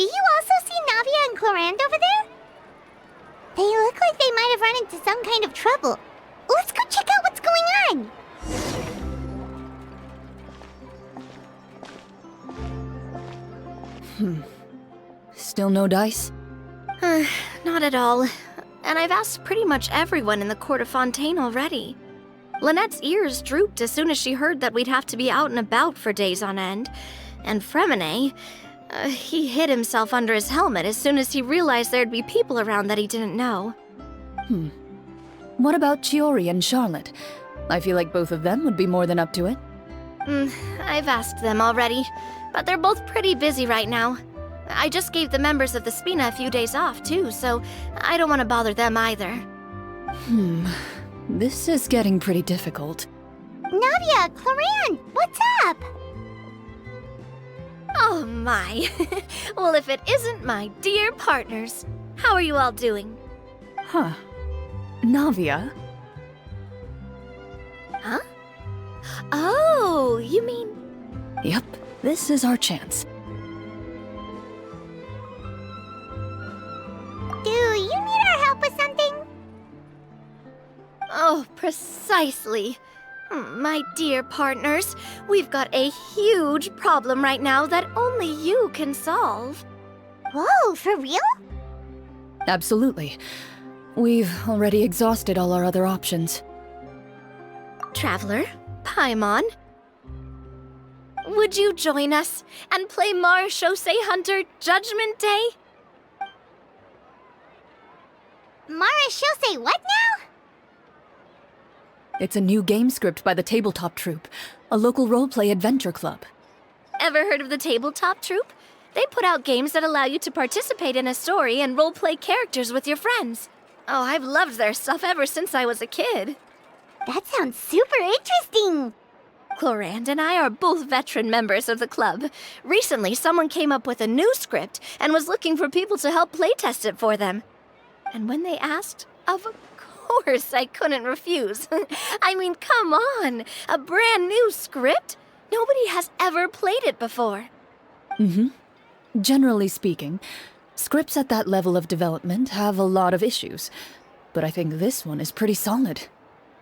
Do you also see Navia and Clorinde over there? They look like they might have run into some kind of trouble. Let's go check out what's going on! Still no dice? Not at all. And I've asked pretty much everyone in the court of Fontaine already. Lynette's ears drooped as soon as she heard that we'd have to be out and about for days on end. And Fremine, he hid himself under his helmet as soon as he realized there'd be people around that he didn't know. What about Chiori and Charlotte? I feel like both of them would be more than up to it. I've asked them already, but they're both pretty busy right now. I just gave the members of the Spina a few days off, too, so I don't want to bother them either. This is getting pretty difficult. Navia, Clorinde, what's up? Oh my. Well, if it isn't my dear partners. How are you all doing? Huh. Navia? Huh? Oh, you mean... Yep, this is our chance. Do you need our help with something? Oh, precisely. My dear partners, we've got a huge problem right now that only you can solve. Whoa, for real? Absolutely. We've already exhausted all our other options. Traveler, Paimon, would you join us and play Marechaussee Hunter Judgment Day? Marechaussee what now? It's a new game script by the Tabletop Troupe, a local roleplay adventure club. Ever heard of the Tabletop Troupe? They put out games that allow you to participate in a story and roleplay characters with your friends. Oh, I've loved their stuff ever since I was a kid. That sounds super interesting. Clorinde and I are both veteran members of the club. Recently, someone came up with a new script and was looking for people to help playtest it for them. And when they asked, of course I couldn't refuse. I mean, come on, a brand new script? Nobody has ever played it before. Generally speaking, scripts at that level of development have a lot of issues, but I think this one is pretty solid.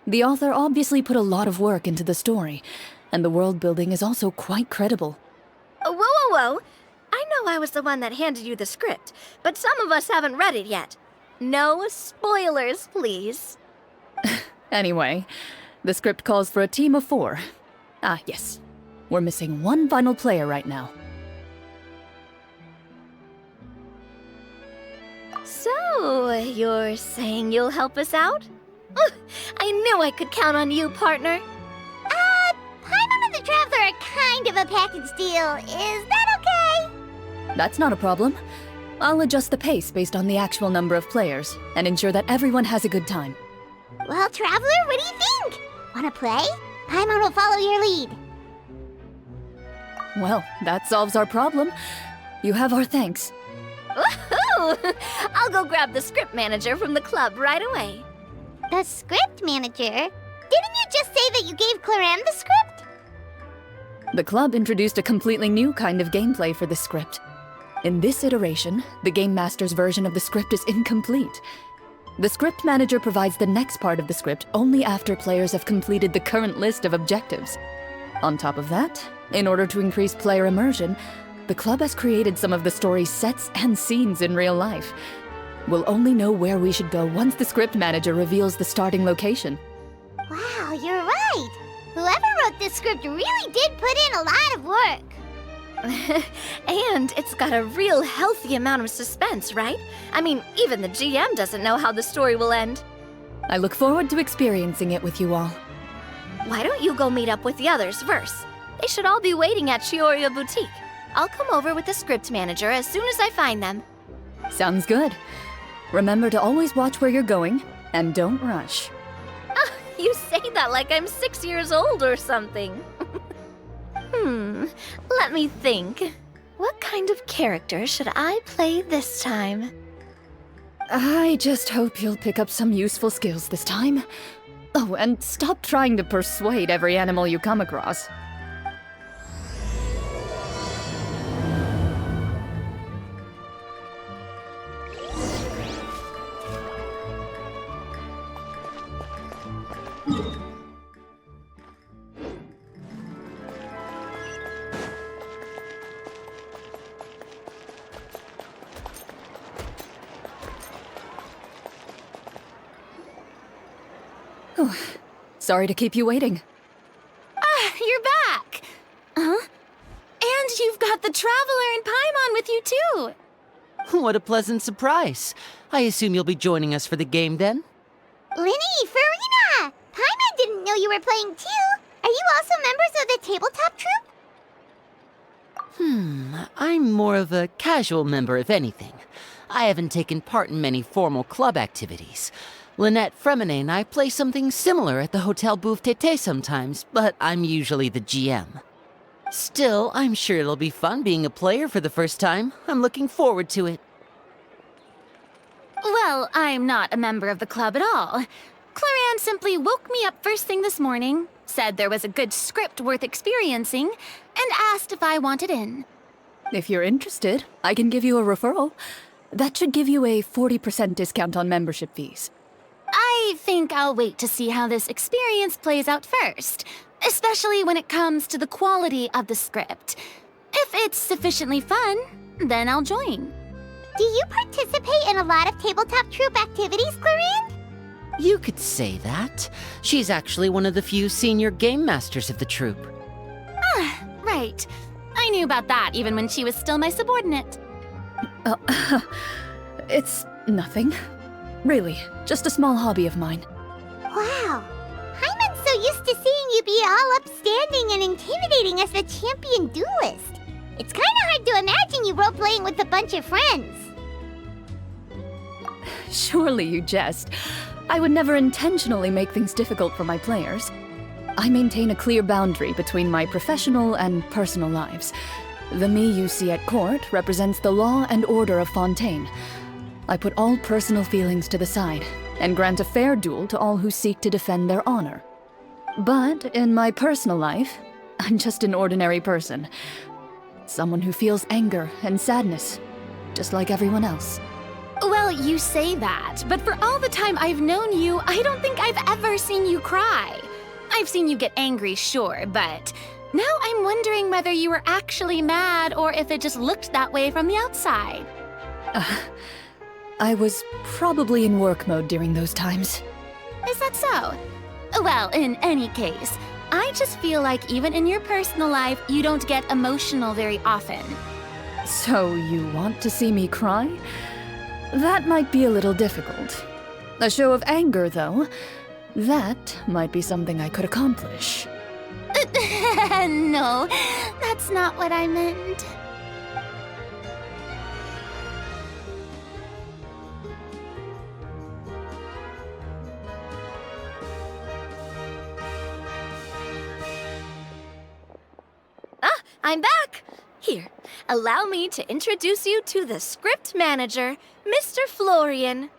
The author obviously put a lot of work into the story, and the world building is also quite credible. Whoa. I know I was the one that handed you the script, but some of us haven't read it yet. No spoilers, please. Anyway, the script calls for a team of 4. Ah, yes. We're missing one final player right now. So, you're saying you'll help us out? I knew I could count on you, partner. Paimon and the Traveler are kind of a package deal. Is that okay? That's not a problem. I'll adjust the pace based on the actual number of players, and ensure that everyone has a good time. Well, Traveler, what do you think? Wanna play? Paimon will follow your lead. Well, that solves our problem. You have our thanks. Woohoo! I'll go grab the script manager from the club right away. The script manager? Didn't you just say that you gave Clorinde the script? The club introduced a completely new kind of gameplay for the script. In this iteration, the Game Master's version of the script is incomplete. The script manager provides the next part of the script only after players have completed the current list of objectives. On top of that, in order to increase player immersion, the club has created some of the story's sets and scenes in real life. We'll only know where we should go once the script manager reveals the starting location. Wow, you're right. Whoever wrote this script really did put in a lot of work. And it's got a real healthy amount of suspense, right? I mean, even the GM doesn't know how the story will end. I look forward to experiencing it with you all. Why don't you go meet up with the others first? They should all be waiting at Chioria Boutique. I'll come over with the script manager as soon as I find them. Sounds good. Remember to always watch where you're going, and don't rush. You say that like I'm 6 years old or something. Let me think. What kind of character should I play this time? I just hope you'll pick up some useful skills this time. Oh, and stop trying to persuade every animal you come across. Sorry to keep you waiting. Ah, you're back! Huh? And you've got the Traveler and Paimon with you, too! What a pleasant surprise. I assume you'll be joining us for the game then? Linny, Farina! Paimon didn't know you were playing too! Are you also members of the tabletop troupe? I'm more of a casual member, if anything. I haven't taken part in many formal club activities. Lynette, Fremine, and I play something similar at the Hotel Bouffe Tété sometimes, but I'm usually the GM. Still, I'm sure it'll be fun being a player for the first time. I'm looking forward to it. Well, I'm not a member of the club at all. Clorinde simply woke me up first thing this morning, said there was a good script worth experiencing, and asked if I wanted in. If you're interested, I can give you a referral. That should give you a 40% discount on membership fees. I think I'll wait to see how this experience plays out first, especially when it comes to the quality of the script. If it's sufficiently fun, then I'll join. Do you participate in a lot of tabletop troupe activities, Clorinde? You could say that. She's actually one of the few senior game masters of the troupe. Ah, right. I knew about that even when she was still my subordinate. It's nothing. Really, just a small hobby of mine. Wow. Paimon's so used to seeing you be all upstanding and intimidating as the champion duelist. It's kinda hard to imagine you role-playing with a bunch of friends. Surely you jest. I would never intentionally make things difficult for my players. I maintain a clear boundary between my professional and personal lives. The me you see at court represents the law and order of Fontaine. I put all personal feelings to the side and grant a fair duel to all who seek to defend their honor. But in my personal life, I'm just an ordinary person. Someone who feels anger and sadness, just like everyone else. Well, you say that, but for all the time I've known you, I don't think I've ever seen you cry. I've seen you get angry, sure, but now I'm wondering whether you were actually mad or if it just looked that way from the outside. I was probably in work mode during those times. Is that so? Well, in any case, I just feel like even in your personal life, you don't get emotional very often. So you want to see me cry? That might be a little difficult. A show of anger, though, that might be something I could accomplish. No, that's not what I meant. I'm back! Here, allow me to introduce you to the script manager, Mr. Florian.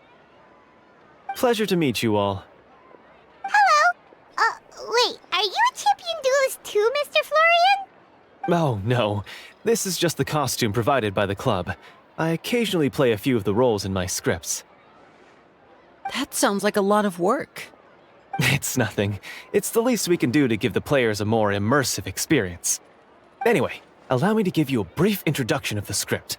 Pleasure to meet you all. Hello? Wait, are you a champion duelist too, Mr. Florian? Oh, no. This is just the costume provided by the club. I occasionally play a few of the roles in my scripts. That sounds like a lot of work. It's nothing. It's the least we can do to give the players a more immersive experience. Anyway, allow me to give you a brief introduction of the script.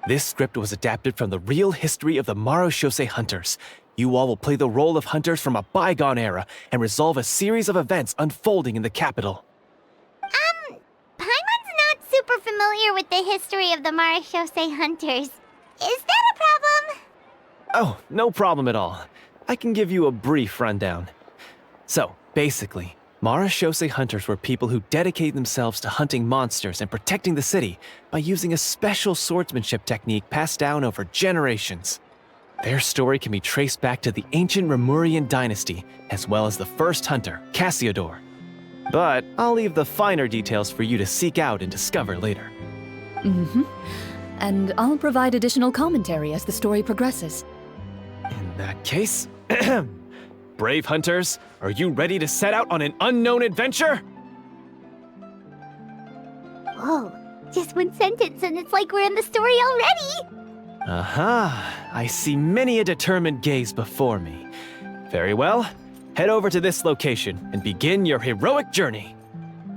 This script was adapted from the real history of the Marechaussee Hunters. You all will play the role of hunters from a bygone era and resolve a series of events unfolding in the capital. Paimon's not super familiar with the history of the Marechaussee Hunters. Is that a problem? Oh, no problem at all. I can give you a brief rundown. So, basically, Marechaussee Hunters were people who dedicated themselves to hunting monsters and protecting the city by using a special swordsmanship technique passed down over generations. Their story can be traced back to the ancient Remurian dynasty, as well as the first hunter, Cassiodor. But I'll leave the finer details for you to seek out and discover later. And I'll provide additional commentary as the story progresses. In that case, brave hunters, are you ready to set out on an unknown adventure? Whoa, just one sentence and it's like we're in the story already! Aha, I see many a determined gaze before me. Very well, head over to this location and begin your heroic journey.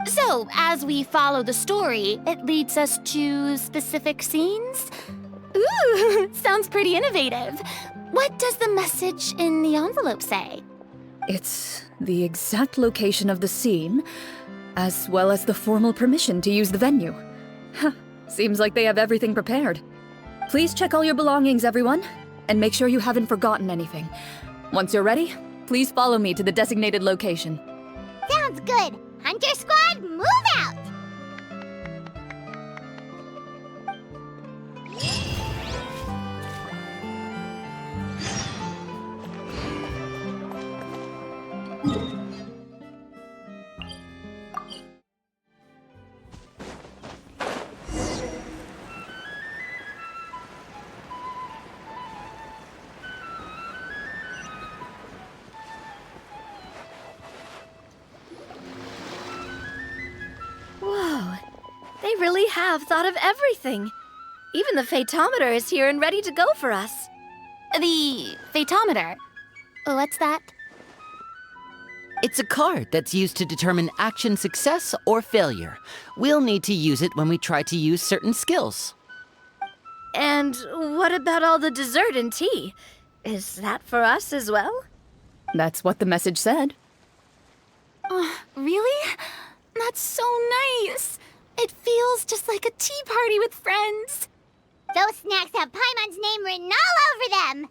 So, as we follow the story, it leads us to specific scenes? Ooh, sounds pretty innovative. What does the message in the envelope say? It's the exact location of the scene, as well as the formal permission to use the venue. Huh, seems like they have everything prepared. Please check all your belongings, everyone, and make sure you haven't forgotten anything. Once you're ready, please follow me to the designated location. Sounds good. Hunter Squad, move out! Whoa, they really have thought of everything. Even the phaetometer is here and ready to go for us. The phaetometer? What's that? It's a card that's used to determine action success or failure. We'll need to use it when we try to use certain skills. And what about all the dessert and tea? Is that for us as well? That's what the message said. Really? That's so nice. It feels just like a tea party with friends. Those snacks have Paimon's name written all over them!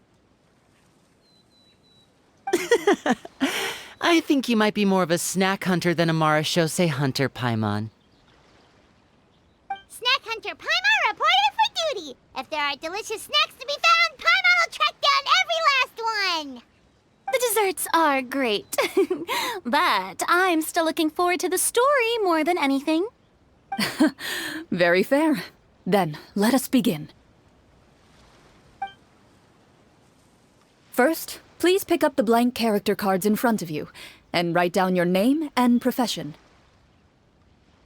I think you might be more of a snack hunter than a Marachose hunter, Paimon. Snack Hunter Paimon reported for duty! If there are delicious snacks to be found, Paimon will track down every last one! The desserts are great. But I'm still looking forward to the story more than anything. Very fair. Then, let us begin. First, please pick up the blank character cards in front of you, and write down your name and profession.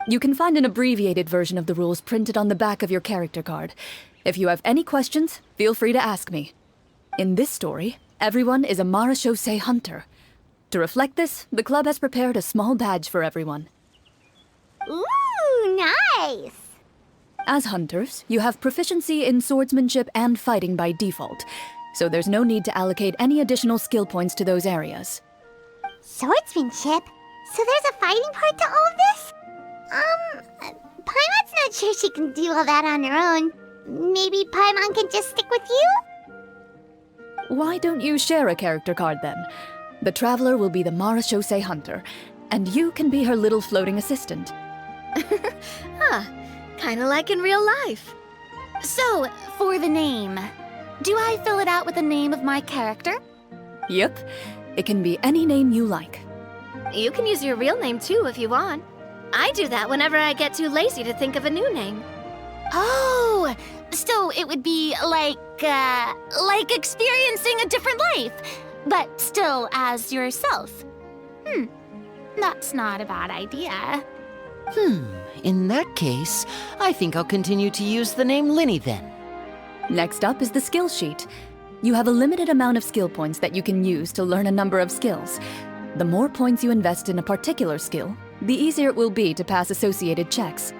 You can find an abbreviated version of the rules printed on the back of your character card. If you have any questions, feel free to ask me. In this story, everyone is a Marachose hunter. To reflect this, the club has prepared a small badge for everyone. Ooh, nice! As hunters, you have proficiency in swordsmanship and fighting by default, so there's no need to allocate any additional skill points to those areas. Swordsmanship? So there's a fighting part to all of this? Paimon's not sure she can do all that on her own. Maybe Paimon can just stick with you? Why don't you share a character card then? The Traveler will be the Marachose hunter, and you can be her little floating assistant. Huh, kinda like in real life. So, for the name, do I fill it out with the name of my character? Yep, it can be any name you like. You can use your real name too if you want. I do that whenever I get too lazy to think of a new name. Oh, so it would be like experiencing a different life, but still as yourself. That's not a bad idea. In that case, I think I'll continue to use the name Linny then. Next up is the skill sheet. You have a limited amount of skill points that you can use to learn a number of skills. The more points you invest in a particular skill, the easier it will be to pass associated checks.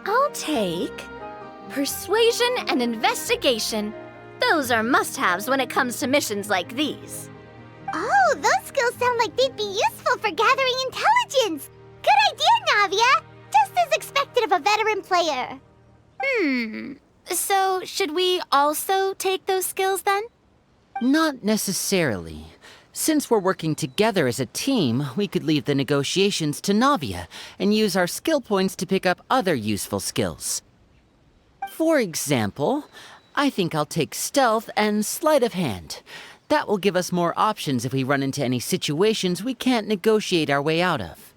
I'll take persuasion and investigation. Those are must-haves when it comes to missions like these. Oh, those skills sound like they'd be useful for gathering intelligence! Good idea, Navia! Just as expected of a veteran player. So should we also take those skills then? Not necessarily. Since we're working together as a team, we could leave the negotiations to Navia and use our skill points to pick up other useful skills. For example, I think I'll take stealth and sleight of hand. That will give us more options if we run into any situations we can't negotiate our way out of.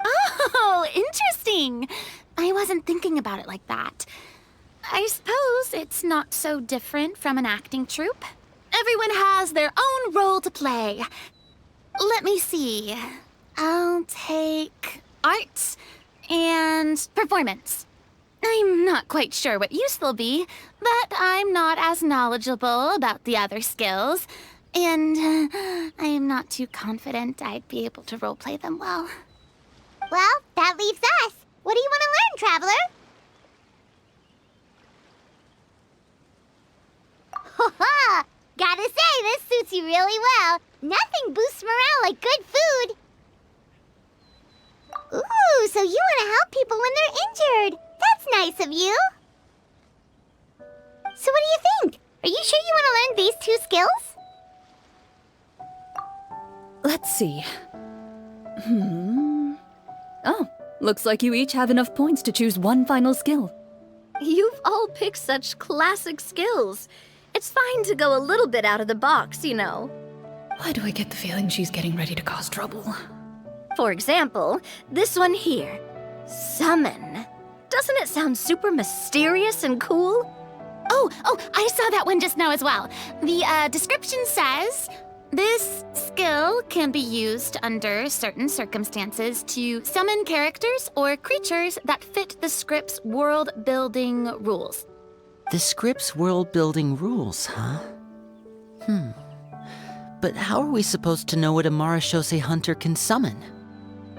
Oh, interesting. I wasn't thinking about it like that. I suppose it's not so different from an acting troupe. Everyone has their own role to play. Let me see. I'll take arts and performance. I'm not quite sure what use they'll be, but I'm not as knowledgeable about the other skills, and I am not too confident I'd be able to roleplay them well. Well, that leaves us. What do you want to learn, Traveler? Ha ha! Gotta say, this suits you really well. help people when they're injured. That's nice of you. So what do you think? Are you sure you want to learn these 2 skills? Let's see. Oh, looks like you each have enough points to choose one final skill. You've all picked such classic skills. It's fine to go a little bit out of the box, you know. Why do I get the feeling she's getting ready to cause trouble? For example, this one here. Summon. Doesn't it sound super mysterious and cool? Oh, I saw that one just now as well. The description says, this skill can be used under certain circumstances to summon characters or creatures that fit the script's world-building rules. The script's world-building rules, huh? But how are we supposed to know what a Marashose hunter can summon?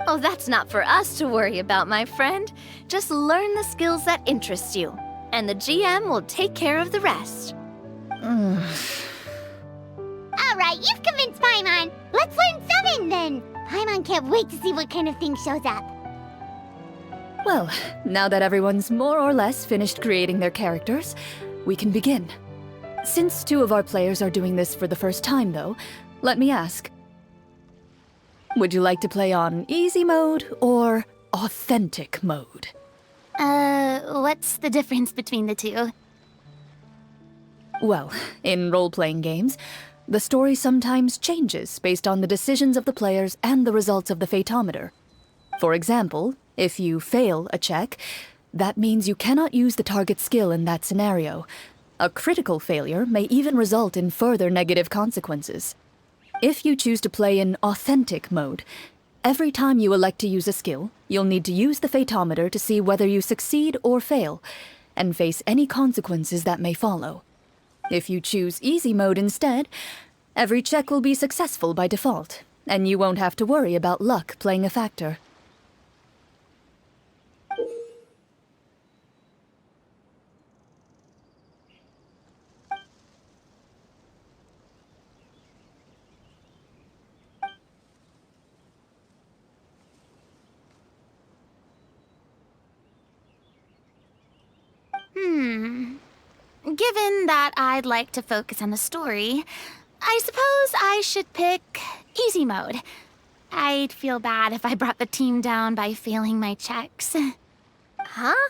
Oh, that's not for us to worry about, my friend. Just learn the skills that interest you, and the GM will take care of the rest. Alright, you've convinced Paimon. Let's learn summon then. Paimon can't wait to see what kind of thing shows up. Well, now that everyone's more or less finished creating their characters, we can begin. Since 2 of our players are doing this for the first time, though, let me ask. Would you like to play on easy mode or authentic mode? What's the difference between the 2? Well, in role-playing games, the story sometimes changes based on the decisions of the players and the results of the Fatometer. For example, if you fail a check, that means you cannot use the target skill in that scenario. A critical failure may even result in further negative consequences. If you choose to play in authentic mode, every time you elect to use a skill, you'll need to use the Fatometer to see whether you succeed or fail, and face any consequences that may follow. If you choose easy mode instead, every check will be successful by default, and you won't have to worry about luck playing a factor. Given that I'd like to focus on the story, I suppose I should pick easy mode. I'd feel bad if I brought the team down by failing my checks. Huh?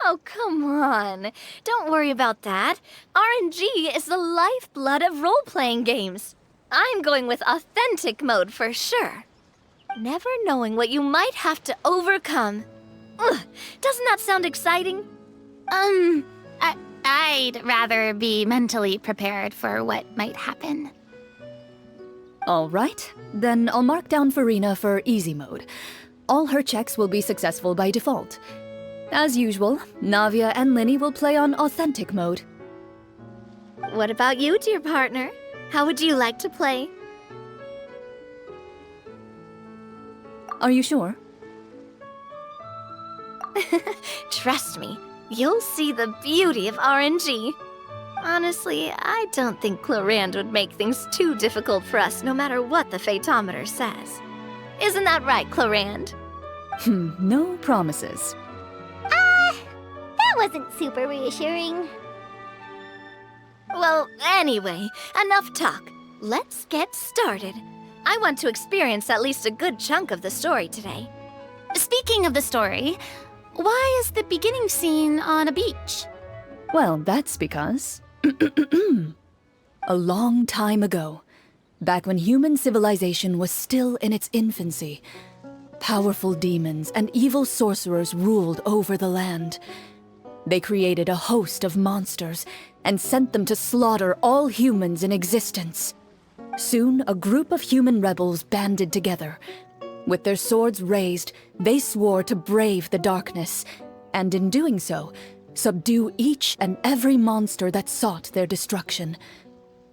Oh, come on. Don't worry about that. RNG is the lifeblood of role-playing games. I'm going with authentic mode for sure. Never knowing what you might have to overcome. Ugh, doesn't that sound exciting? I'd rather be mentally prepared for what might happen. All right, then I'll mark down Farina for easy mode. All her checks will be successful by default. As usual, Navia and Linny will play on authentic mode. What about you, dear partner? How would you like to play? Are you sure? Trust me, you'll see the beauty of RNG. Honestly, I don't think Clorinde would make things too difficult for us no matter what the Fatometer says. Isn't that right, Clorinde? No promises. That wasn't super reassuring. Well, anyway, enough talk. Let's get started. I want to experience at least a good chunk of the story today. Speaking of the story, why is the beginning scene on a beach? Well, that's because... a long time ago, back when human civilization was still in its infancy, powerful demons and evil sorcerers ruled over the land. They created a host of monsters and sent them to slaughter all humans in existence. Soon, a group of human rebels banded together. With their swords raised, they swore to brave the darkness, and in doing so, subdue each and every monster that sought their destruction.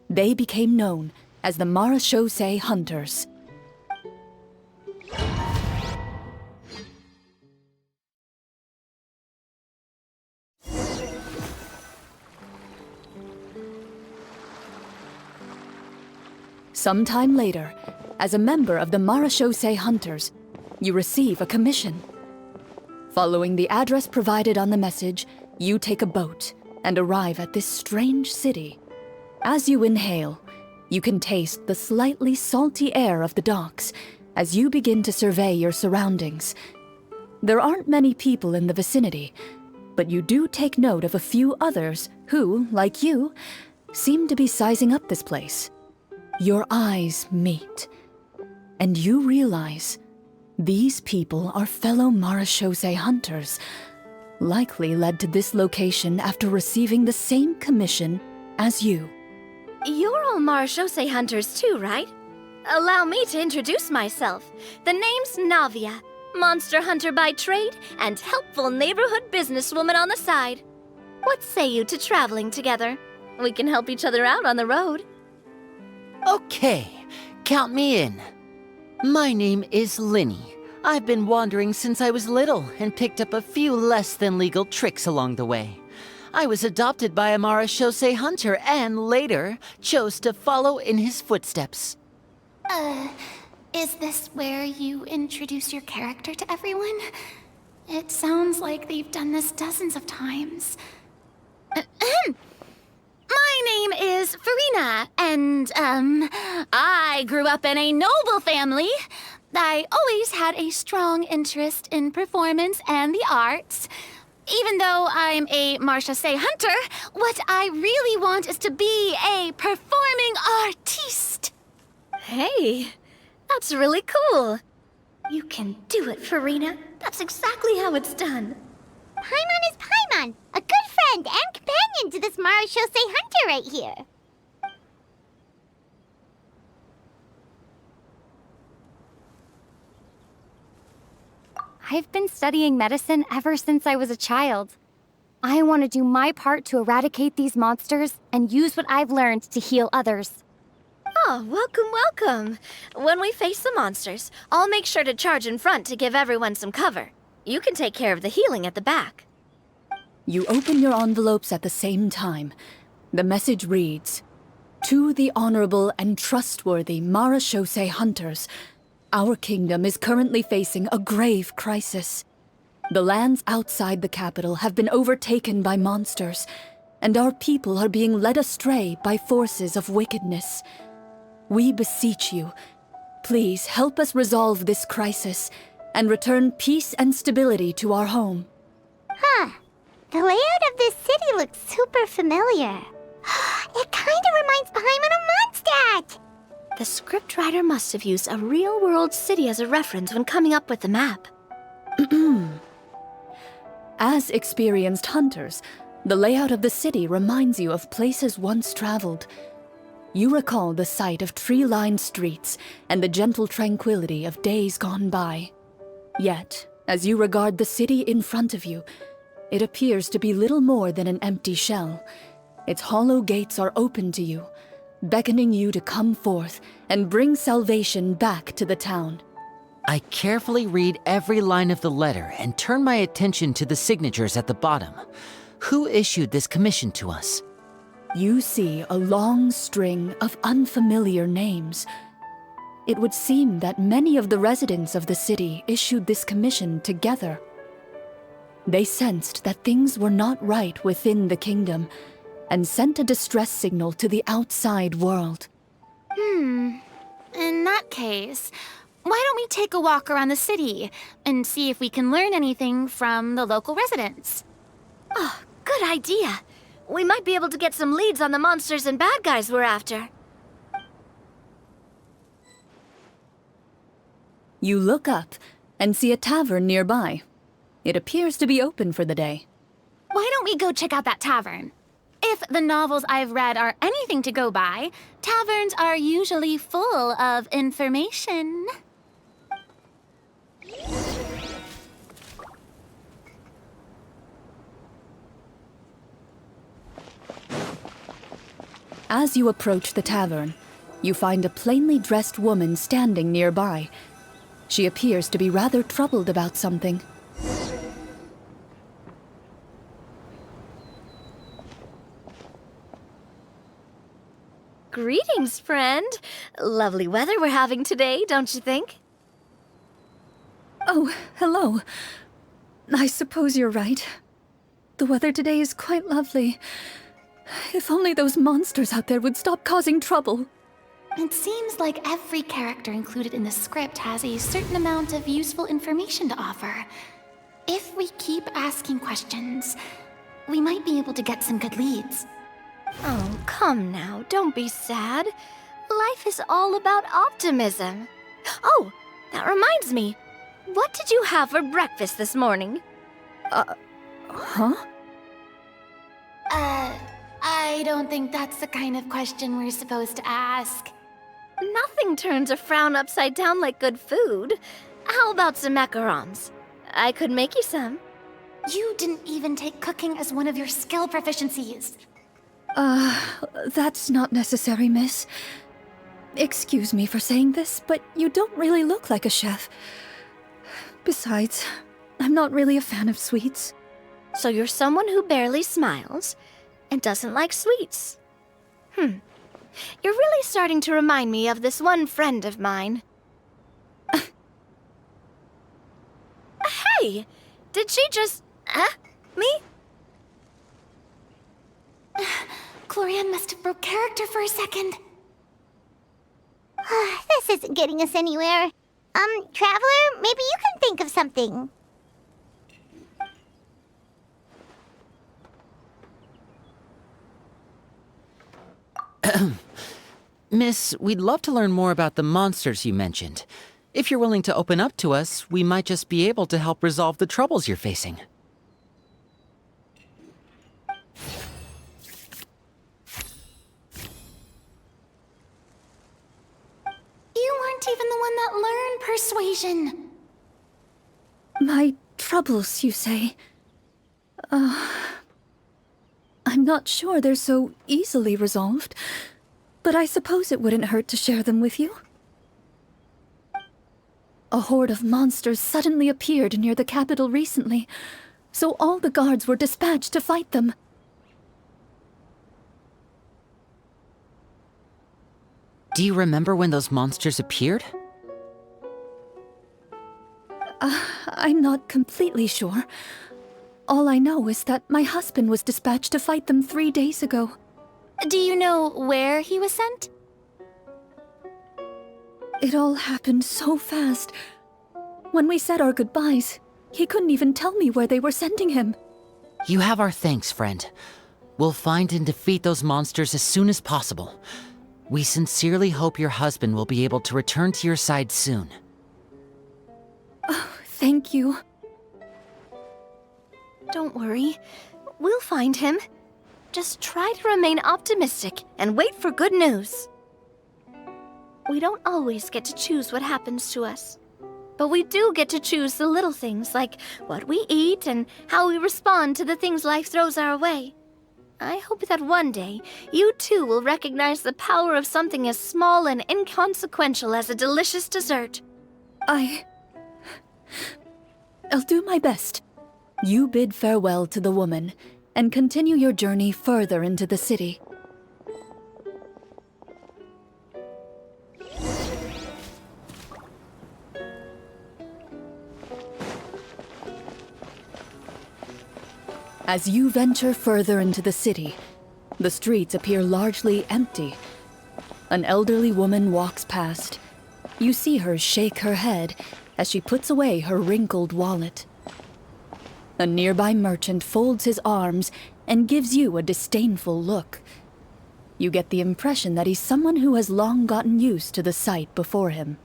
They became known as the Marashose Hunters. Sometime later, as a member of the Marashose Hunters, you receive a commission. Following the address provided on the message, you take a boat and arrive at this strange city. As you inhale, you can taste the slightly salty air of the docks as you begin to survey your surroundings. There aren't many people in the vicinity, but you do take note of a few others who, like you, seem to be sizing up this place. Your eyes meet, and you realize these people are fellow marechaussee hunters, likely led to this location after receiving the same commission as you. You're all marechaussee hunters too, right? Allow me to introduce myself. The name's Navia, monster hunter by trade and helpful neighborhood businesswoman on the side. What say you to traveling together? We can help each other out on the road. Okay, count me in. My name is Linny. I've been wandering since I was little and picked up a few less than legal tricks along the way. I was adopted by a marechaussee hunter and later chose to follow in his footsteps. Is this where you introduce your character to everyone? It sounds like they've done this dozens of times. My name is Farina, and, I grew up in a noble family. I always had a strong interest in performance and the arts. Even though I'm a marechaussee hunter, what I really want is to be a performing artiste. Hey, that's really cool. You can do it, Farina. That's exactly how it's done. Paimon is Paimon, a good friend and companion to this marechaussee hunter right here. I've been studying medicine ever since I was a child. I want to do my part to eradicate these monsters and use what I've learned to heal others. Oh, welcome, welcome. When we face the monsters, I'll make sure to charge in front to give everyone some cover. You can take care of the healing at the back. You open your envelopes at the same time. The message reads, "To the honorable and trustworthy marechaussee hunters, our kingdom is currently facing a grave crisis. The lands outside the capital have been overtaken by monsters, and our people are being led astray by forces of wickedness. We beseech you, please help us resolve this crisis and return peace and stability to our home." Huh. The layout of this city looks super familiar. It kinda reminds Paimon of Mondstadt! The scriptwriter must have used a real-world city as a reference when coming up with the map. As experienced hunters, the layout of the city reminds you of places once traveled. You recall the sight of tree-lined streets and the gentle tranquility of days gone by. Yet, as you regard the city in front of you, it appears to be little more than an empty shell. Its hollow gates are open to you, beckoning you to come forth and bring salvation back to the town. I carefully read every line of the letter and turn my attention to the signatures at the bottom. Who issued this commission to us? You see a long string of unfamiliar names. It would seem that many of the residents of the city issued this commission together. They sensed that things were not right within the kingdom and sent a distress signal to the outside world. In that case, why don't we take a walk around the city and see if we can learn anything from the local residents? Oh, good idea. We might be able to get some leads on the monsters and bad guys we're after. You look up and see a tavern nearby. It appears to be open for the day. Why don't we go check out that tavern? If the novels I've read are anything to go by, taverns are usually full of information. As you approach the tavern, you find a plainly dressed woman standing nearby. She appears to be rather troubled about something. Greetings, friend. Lovely weather we're having today, don't you think? Oh, hello. I suppose you're right. The weather today is quite lovely. If only those monsters out there would stop causing trouble. It seems like every character included in the script has a certain amount of useful information to offer. If we keep asking questions, we might be able to get some good leads. Oh, come now, don't be sad. Life is all about optimism. Oh, that reminds me. What did you have for breakfast this morning? Huh? I don't think that's the kind of question we're supposed to ask. Nothing turns a frown upside down like good food. How about some macarons? I could make you some. You didn't even take cooking as one of your skill proficiencies. That's not necessary, miss. Excuse me for saying this, but you don't really look like a chef. Besides, I'm not really a fan of sweets. So you're someone who barely smiles and doesn't like sweets. You're really starting to remind me of this one friend of mine. Hey! Did she just... me? Clorinde must have broke character for a second. This isn't getting us anywhere. Traveler, maybe you can think of something. Miss, we'd love to learn more about the monsters you mentioned. If you're willing to open up to us, we might just be able to help resolve the troubles you're facing. You weren't even the one that learned persuasion. My troubles, you say? I'm not sure they're so easily resolved, but I suppose it wouldn't hurt to share them with you. A horde of monsters suddenly appeared near the capital recently, so all the guards were dispatched to fight them. Do you remember when those monsters appeared? I'm not completely sure. All I know is that my husband was dispatched to fight them 3 days ago. Do you know where he was sent? It all happened so fast. When we said our goodbyes, he couldn't even tell me where they were sending him. You have our thanks, friend. We'll find and defeat those monsters as soon as possible. We sincerely hope your husband will be able to return to your side soon. Oh, thank you. Don't worry. We'll find him. Just try to remain optimistic and wait for good news. We don't always get to choose what happens to us. But we do get to choose the little things like what we eat and how we respond to the things life throws our way. I hope that one day, you too will recognize the power of something as small and inconsequential as a delicious dessert. I'll do my best. You bid farewell to the woman, and continue your journey further into the city. As you venture further into the city, the streets appear largely empty. An elderly woman walks past. You see her shake her head as she puts away her wrinkled wallet. A nearby merchant folds his arms and gives you a disdainful look. You get the impression that he's someone who has long gotten used to the sight before him.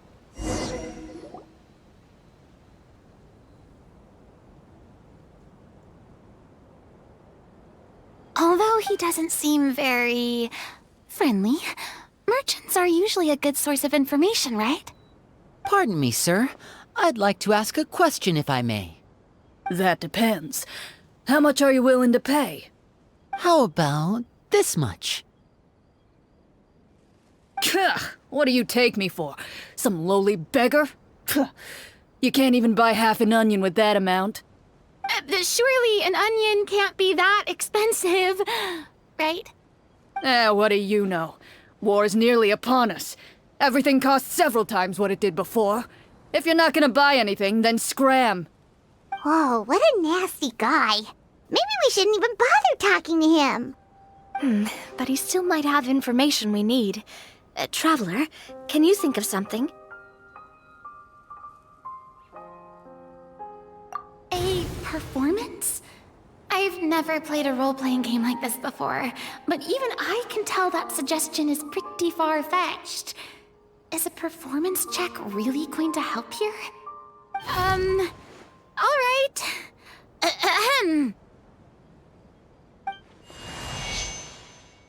Although he doesn't seem very friendly, merchants are usually a good source of information, right? Pardon me, sir. I'd like to ask a question if I may. That depends. How much are you willing to pay? How about this much? What do you take me for? Some lowly beggar? You can't even buy half an onion with that amount. Surely an onion can't be that expensive, right? What do you know? War's nearly upon us. Everything costs several times what it did before. If you're not gonna buy anything, then scram. Whoa, what a nasty guy. Maybe we shouldn't even bother talking to him. But he still might have information we need. Traveler, can you think of something? A performance? I've never played a role-playing game like this before, but even I can tell that suggestion is pretty far-fetched. Is a performance check really going to help here? Alright. Ahem.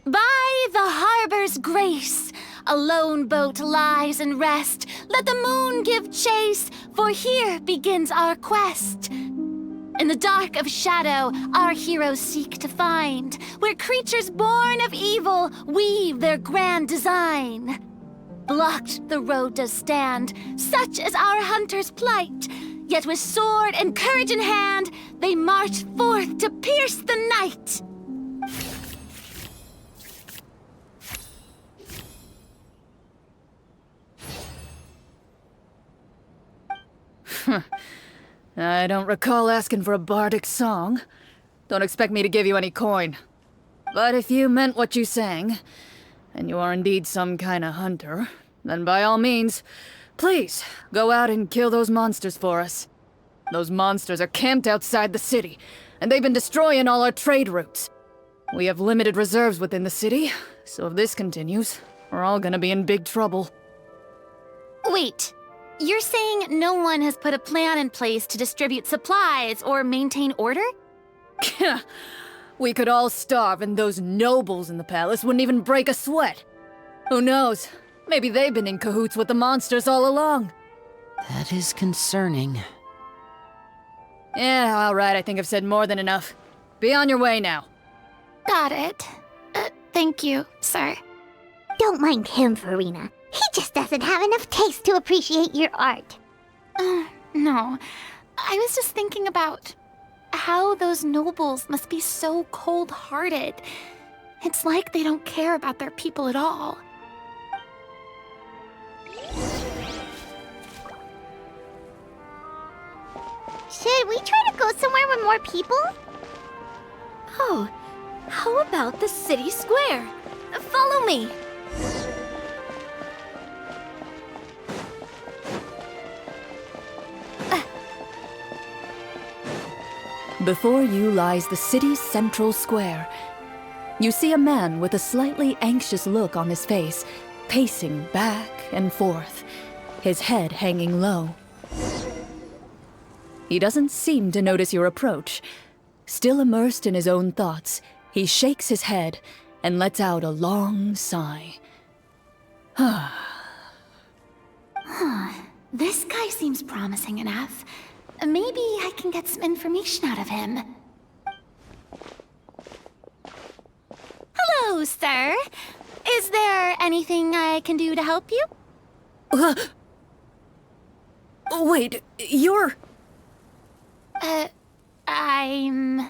By the harbor's grace, a lone boat lies in rest. Let the moon give chase, for here begins our quest. In the dark of shadow, our heroes seek to find where creatures born of evil weave their grand design. Blocked the road does stand, such is our hunter's plight. Yet with sword and courage in hand, they march forth to pierce the night. I don't recall asking for a bardic song. Don't expect me to give you any coin. But if you meant what you sang, and you are indeed some kind of hunter, then by all means, please, go out and kill those monsters for us. Those monsters are camped outside the city, and they've been destroying all our trade routes. We have limited reserves within the city, so if this continues, we're all gonna be in big trouble. Wait, you're saying no one has put a plan in place to distribute supplies or maintain order? We could all starve and those nobles in the palace wouldn't even break a sweat. Who knows? Maybe they've been in cahoots with the monsters all along. That is concerning. Yeah, alright, I think I've said more than enough. Be on your way now. Got it. Thank you, sir. Don't mind him, Farina. He just doesn't have enough taste to appreciate your art. No. I was just thinking about how those nobles must be so cold-hearted. It's like they don't care about their people at all. Should we try to go somewhere with more people? Oh, how about the city square? Follow me. Before you lies the city's central square. You see a man with a slightly anxious look on his face, pacing back and forth, his head hanging low. He doesn't seem to notice your approach. Still immersed in his own thoughts, he shakes his head and lets out a long sigh. This guy seems promising enough. Maybe I can get some information out of him. Hello, sir. Is there anything I can do to help you? Wait, you're... I'm...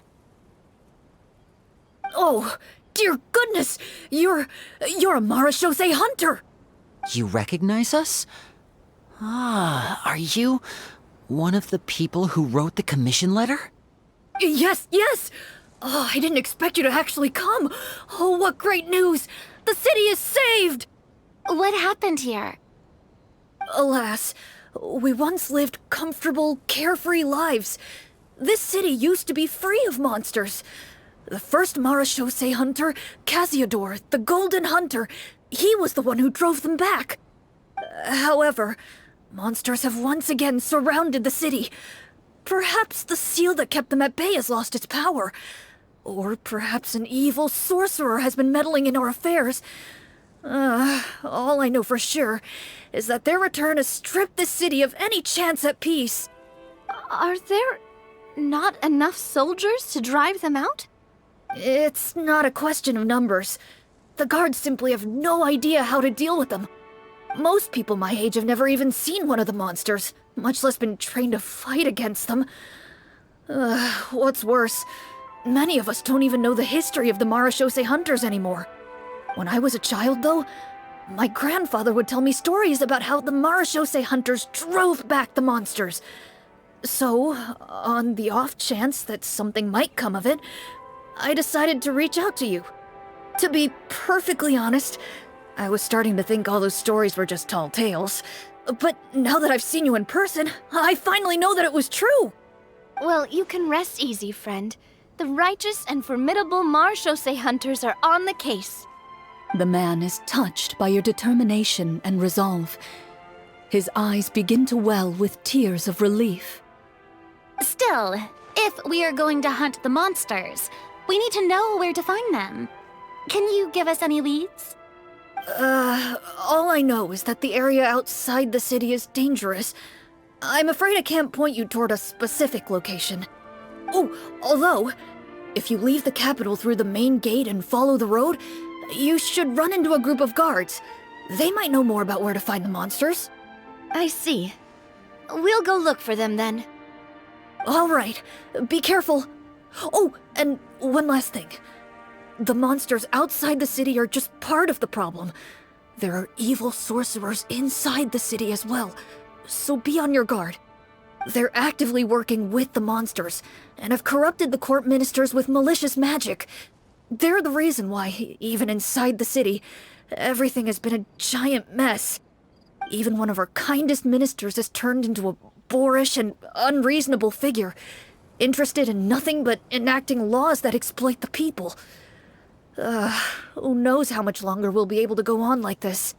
Oh, dear goodness! You're a Marashose hunter! You recognize us? Ah, are you one of the people who wrote the commission letter? Yes! Oh, I didn't expect you to actually come! Oh, what great news! The city is saved! What happened here? Alas, we once lived comfortable, carefree lives. This city used to be free of monsters. The first Marashose hunter, Casiodor, the Golden Hunter, he was the one who drove them back. However, monsters have once again surrounded the city. Perhaps the seal that kept them at bay has lost its power. Or perhaps an evil sorcerer has been meddling in our affairs. All I know for sure is that their return has stripped the city of any chance at peace. Are there not enough soldiers to drive them out? It's not a question of numbers. The guards simply have no idea how to deal with them. Most people my age have never even seen one of the monsters, much less been trained to fight against them. What's worse, many of us don't even know the history of the Marashose hunters anymore. When I was a child, though, my grandfather would tell me stories about how the Marashose hunters drove back the monsters. So, on the off chance that something might come of it, I decided to reach out to you. To be perfectly honest, I was starting to think all those stories were just tall tales. But now that I've seen you in person, I finally know that it was true! Well, you can rest easy, friend. The righteous and formidable Marechaussee hunters are on the case. The man is touched by your determination and resolve. His eyes begin to well with tears of relief. Still, if we are going to hunt the monsters, we need to know where to find them. Can you give us any leads? All I know is that the area outside the city is dangerous. I'm afraid I can't point you toward a specific location. Oh, although, if you leave the capital through the main gate and follow the road, you should run into a group of guards. They might know more about where to find the monsters. I see. We'll go look for them then. All right, be careful. Oh, and one last thing. The monsters outside the city are just part of the problem. There are evil sorcerers inside the city as well, so be on your guard. They're actively working with the monsters, and have corrupted the court ministers with malicious magic. They're the reason why, even inside the city, everything has been a giant mess. Even one of our kindest ministers has turned into a boorish and unreasonable figure, interested in nothing but enacting laws that exploit the people. Who knows how much longer we'll be able to go on like this.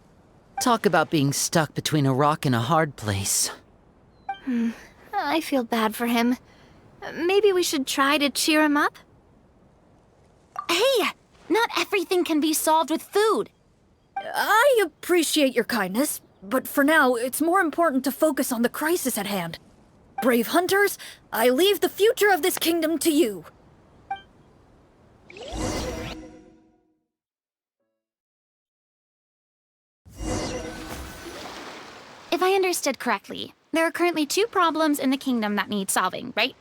Talk about being stuck between a rock and a hard place. I feel bad for him. Maybe we should try to cheer him up? Hey! Not everything can be solved with food. I appreciate your kindness, but for now, it's more important to focus on the crisis at hand. Brave hunters, I leave the future of this kingdom to you. If I understood correctly, there are currently 2 problems in the kingdom that need solving, right?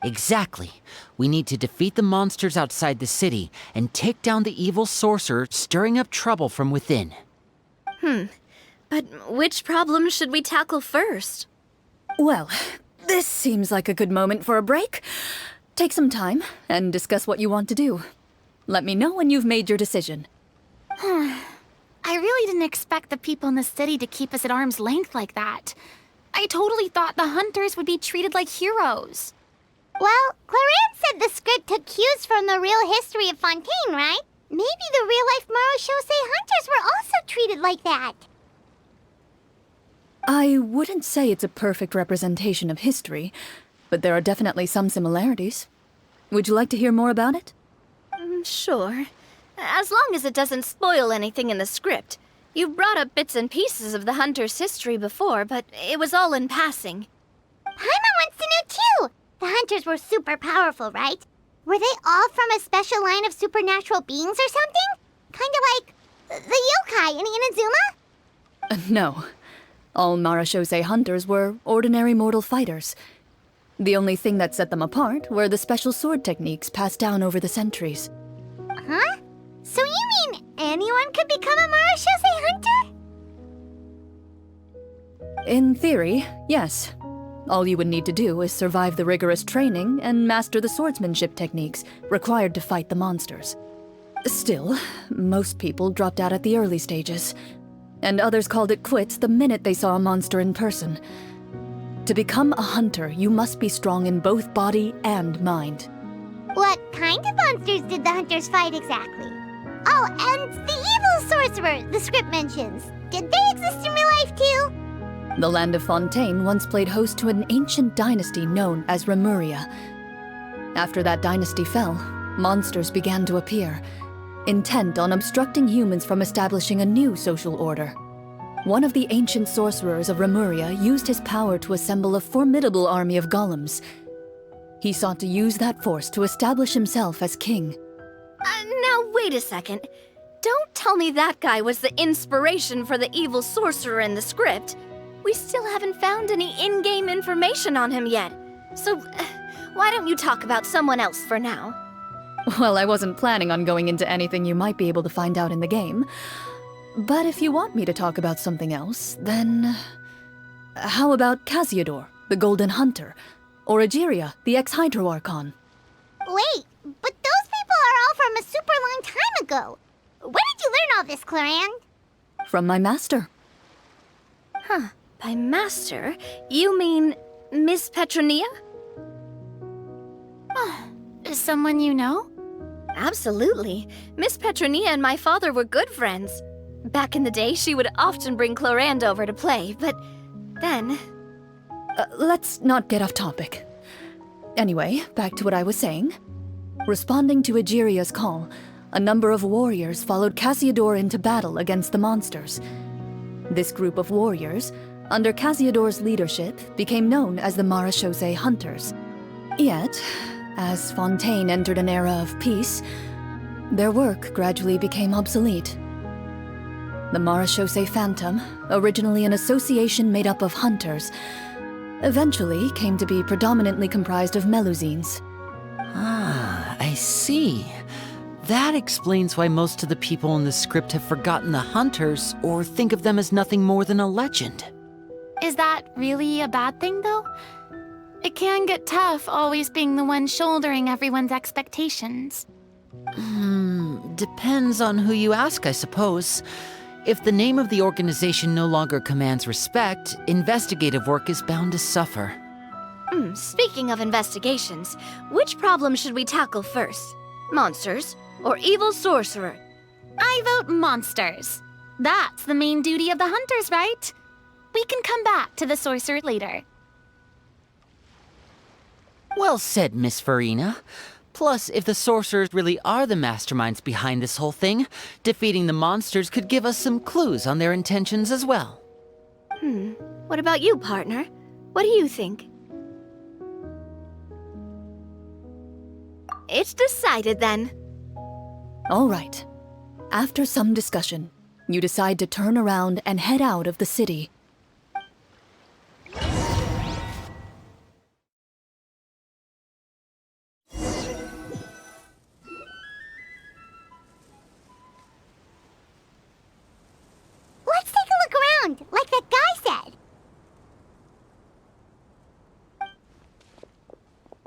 Exactly. We need to defeat the monsters outside the city and take down the evil sorcerer stirring up trouble from within. But which problem should we tackle first? Well, this seems like a good moment for a break. Take some time and discuss what you want to do. Let me know when you've made your decision. I really didn't expect the people in the city to keep us at arm's length like that. I totally thought the hunters would be treated like heroes. Well, Clorinde said the script took cues from the real history of Fontaine, right? Maybe the real-life Marechaussee hunters were also treated like that. I wouldn't say it's a perfect representation of history, but there are definitely some similarities. Would you like to hear more about it? Sure. As long as it doesn't spoil anything in the script. You brought up bits and pieces of the hunter's history before, but it was all in passing. Paimon wants to know too! The hunters were super powerful, right? Were they all from a special line of supernatural beings or something? Kinda like the yokai in Inazuma? No. All Marechaussee hunters were ordinary mortal fighters. The only thing that set them apart were the special sword techniques passed down over the centuries. Huh? So you mean anyone could become a Marechaussee hunter? In theory, yes. All you would need to do is survive the rigorous training and master the swordsmanship techniques required to fight the monsters. Still, most people dropped out at the early stages, and others called it quits the minute they saw a monster in person. To become a hunter, you must be strong in both body and mind. What kind of monsters did the hunters fight exactly? Oh, and the evil sorcerer the script mentions. Did they exist in real life too? The land of Fontaine once played host to an ancient dynasty known as Remuria. After that dynasty fell, monsters began to appear, intent on obstructing humans from establishing a new social order. One of the ancient sorcerers of Remuria used his power to assemble a formidable army of golems. He sought to use that force to establish himself as king. Now wait a second. Don't tell me that guy was the inspiration for the evil sorcerer in the script. We still haven't found any in-game information on him yet. So, why don't you talk about someone else for now? Well, I wasn't planning on going into anything you might be able to find out in the game. But if you want me to talk about something else, then How about Casiodor, the Golden Hunter? Or Egeria, the ex-Hydro Archon? Wait, but those people are all from a super long time ago. Where did you learn all this, Clorinde? From my master. By master, you mean Miss Petronia? Someone you know? Absolutely. Miss Petronia and my father were good friends. Back in the day, she would often bring Clorinde over to play, but then... Let's not get off topic. Anyway, back to what I was saying. Responding to Egeria's call, a number of warriors followed Casiodor into battle against the monsters. This group of warriors, under Casiodor's leadership, became known as the Marechaussee Hunters. Yet, as Fontaine entered an era of peace, their work gradually became obsolete. The Marechaussee Phantom, originally an association made up of hunters, eventually came to be predominantly comprised of Melusines. Ah, I see. That explains why most of the people in the script have forgotten the hunters or think of them as nothing more than a legend. Is that really a bad thing, though? It can get tough always being the one shouldering everyone's expectations. Depends on who you ask, I suppose. If the name of the organization no longer commands respect, investigative work is bound to suffer. Speaking of investigations, which problem should we tackle first? Monsters or evil sorcerer? I vote monsters. That's the main duty of the hunters, right? We can come back to the sorcerer later. Well said, Miss Farina. Plus, if the sorcerers really are the masterminds behind this whole thing, defeating the monsters could give us some clues on their intentions as well. What about you, partner? What do you think? It's decided then. All right. After some discussion, you decide to turn around and head out of the city. Let's take a look around, like that guy said.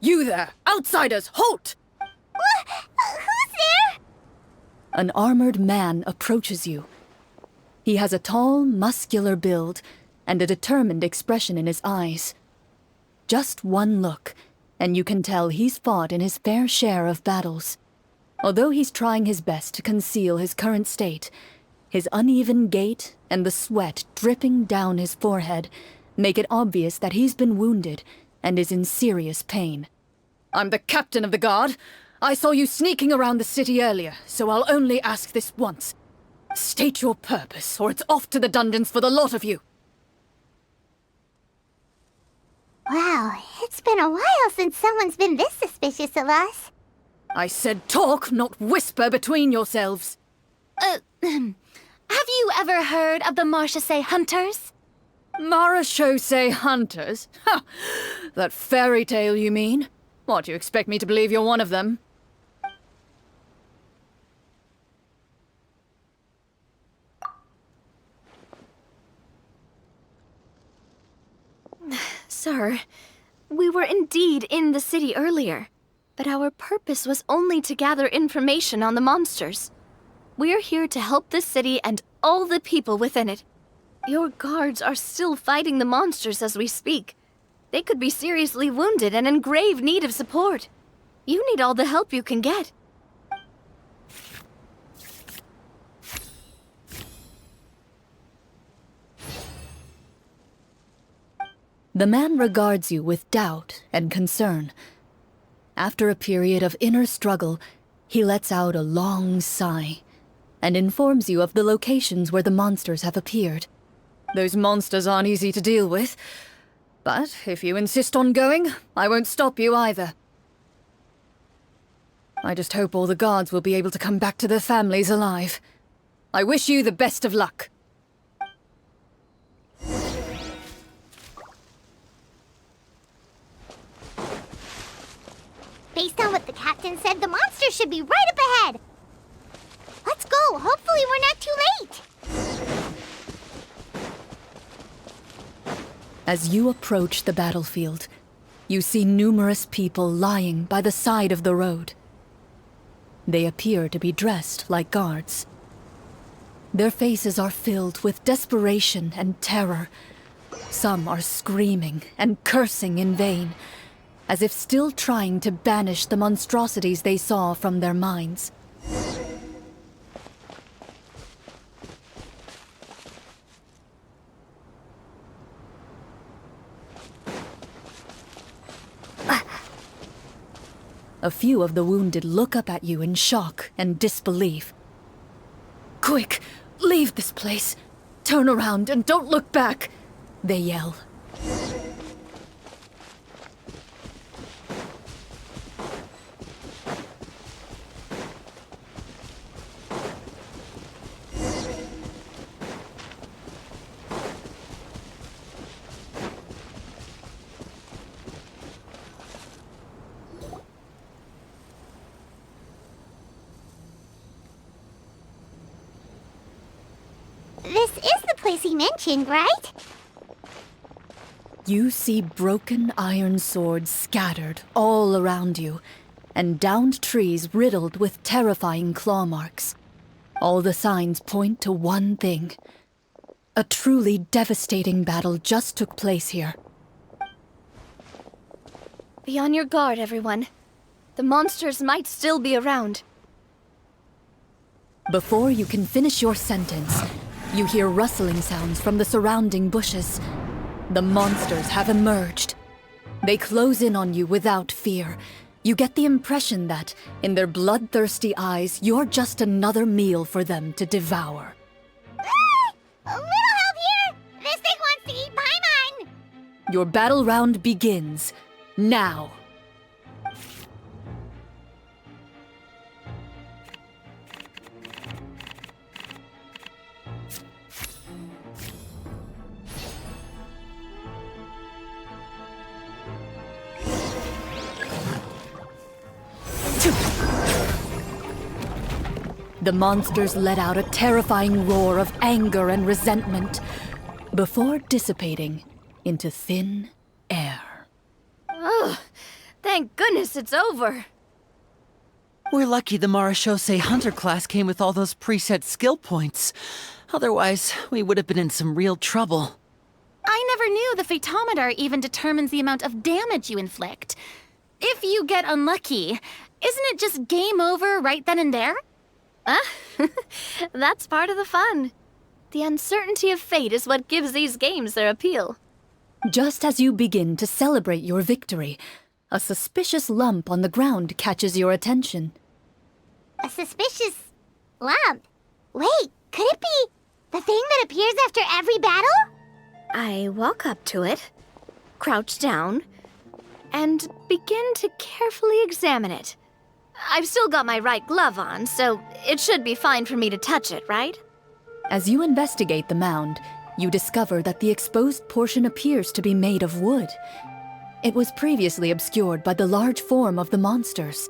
You there! Outsiders, halt! Who's there? An armored man approaches you. He has a tall, muscular build and a determined expression in his eyes. Just one look, and you can tell he's fought in his fair share of battles. Although he's trying his best to conceal his current state, his uneven gait and the sweat dripping down his forehead make it obvious that he's been wounded and is in serious pain. I'm the captain of the guard. I saw you sneaking around the city earlier, so I'll only ask this once. State your purpose, or it's off to the dungeons for the lot of you. Wow, it's been a while since someone's been this suspicious of us. I said talk, not whisper between yourselves. Have you ever heard of the Marechaussee Hunters? Marechaussee Hunters? Ha! That fairy tale, you mean? What, you expect me to believe you're one of them? Sir, we were indeed in the city earlier, but our purpose was only to gather information on the monsters. We're here to help the city and all the people within it. Your guards are still fighting the monsters as we speak. They could be seriously wounded and in grave need of support. You need all the help you can get. The man regards you with doubt and concern. After a period of inner struggle, he lets out a long sigh and informs you of the locations where the monsters have appeared. Those monsters aren't easy to deal with, but if you insist on going, I won't stop you either. I just hope all the guards will be able to come back to their families alive. I wish you the best of luck. Based on what the captain said, the monster should be right up ahead. Let's go. Hopefully we're not too late. As you approach the battlefield, you see numerous people lying by the side of the road. They appear to be dressed like guards. Their faces are filled with desperation and terror. Some are screaming and cursing in vain, as if still trying to banish the monstrosities they saw from their minds. A few of the wounded look up at you in shock and disbelief. "Quick, leave this place! Turn around and don't look back!" they yell. This is the place he mentioned, right? You see broken iron swords scattered all around you, and downed trees riddled with terrifying claw marks. All the signs point to one thing. A truly devastating battle just took place here. Be on your guard, everyone. The monsters might still be around. Before you can finish your sentence, you hear rustling sounds from the surrounding bushes. The monsters have emerged. They close in on you without fear. You get the impression that, in their bloodthirsty eyes, you're just another meal for them to devour. A little help here! This thing wants to eat Paimon! Your battle round begins now. The monsters let out a terrifying roar of anger and resentment before dissipating into thin air. Ugh, thank goodness it's over. We're lucky the Marashose Hunter class came with all those preset skill points. Otherwise, we would have been in some real trouble. I never knew the Fatometer even determines the amount of damage you inflict. If you get unlucky, isn't it just game over right then and there? That's part of the fun. The uncertainty of fate is what gives these games their appeal. Just as you begin to celebrate your victory, a suspicious lump on the ground catches your attention. A suspicious lump? Wait, could it be the thing that appears after every battle? I walk up to it, crouch down, and begin to carefully examine it. I've still got my right glove on, so it should be fine for me to touch it, right? As you investigate the mound, you discover that the exposed portion appears to be made of wood. It was previously obscured by the large form of the monsters.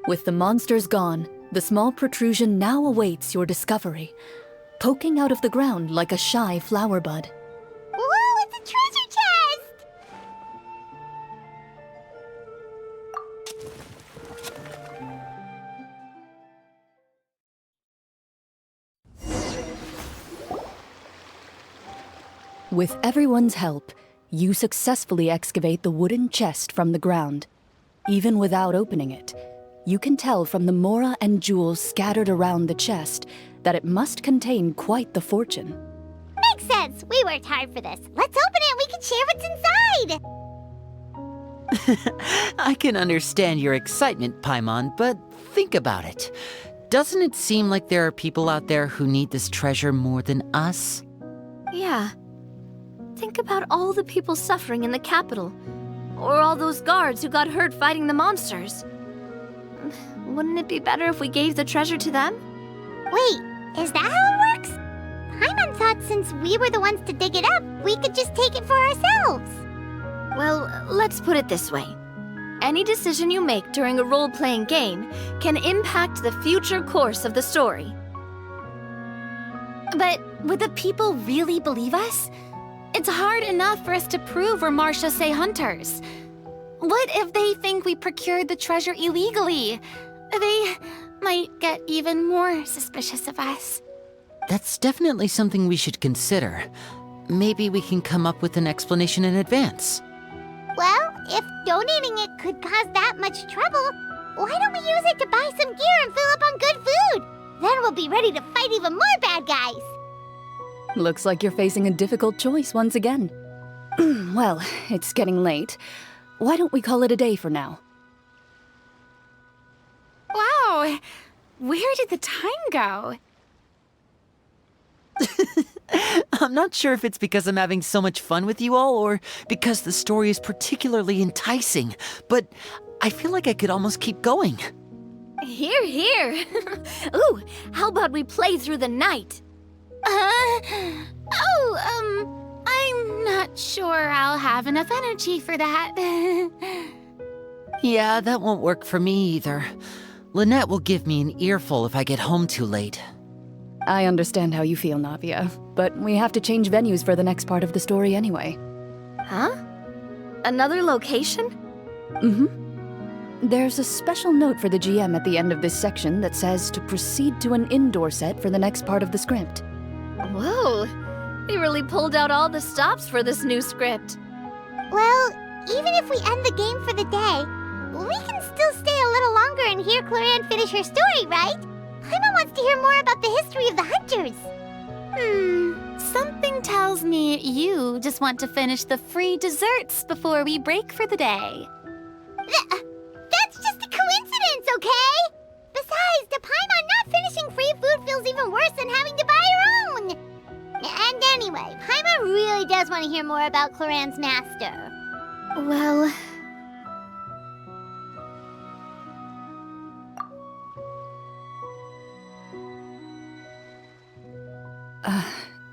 With the monsters gone, the small protrusion now awaits your discovery, poking out of the ground like a shy flower bud. Whoa, it's a treasure chest! With everyone's help, you successfully excavate the wooden chest from the ground. Even without opening it, you can tell from the mora and jewels scattered around the chest that it must contain quite the fortune. Makes sense. We worked hard for this. Let's open it and we can share what's inside. I can understand your excitement, Paimon, but think about it. Doesn't it seem like there are people out there who need this treasure more than us? Yeah. Think about all the people suffering in the capital. Or all those guards who got hurt fighting the monsters. Wouldn't it be better if we gave the treasure to them? Wait, is that how it works? Paimon thought since we were the ones to dig it up, we could just take it for ourselves. Well, let's put it this way. Any decision you make during a role-playing game can impact the future course of the story. But would the people really believe us? It's hard enough for us to prove we're Marchese hunters. What if they think we procured the treasure illegally? They might get even more suspicious of us. That's definitely something we should consider. Maybe we can come up with an explanation in advance. Well, if donating it could cause that much trouble, why don't we use it to buy some gear and fill up on good food? Then we'll be ready to fight even more bad guys. Looks like you're facing a difficult choice once again. Well, it's getting late. Why don't we call it a day for now? Wow, where did the time go? I'm not sure if it's because I'm having so much fun with you all or because the story is particularly enticing, but I feel like I could almost keep going. Here, here. Ooh, how about we play through the night? I'm not sure I'll have enough energy for that. Yeah, that won't work for me either. Lynette will give me an earful if I get home too late. I understand how you feel, Navia, but we have to change venues for the next part of the story anyway. Huh? Another location? There's a special note for the GM at the end of this section that says to proceed to an indoor set for the next part of the script. Whoa, they really pulled out all the stops for this new script. Well, even if we end the game for the day, we can still stay a little longer and hear Clorinde finish her story, right? Paimon wants to hear more about the history of the hunters. Something tells me you just want to finish the free desserts before we break for the day. That's just a coincidence, okay? Besides, to Paimon, not finishing free food feels even worse than having to buy her own. And anyway, Paimon really does want to hear more about Clorinde's master. Well...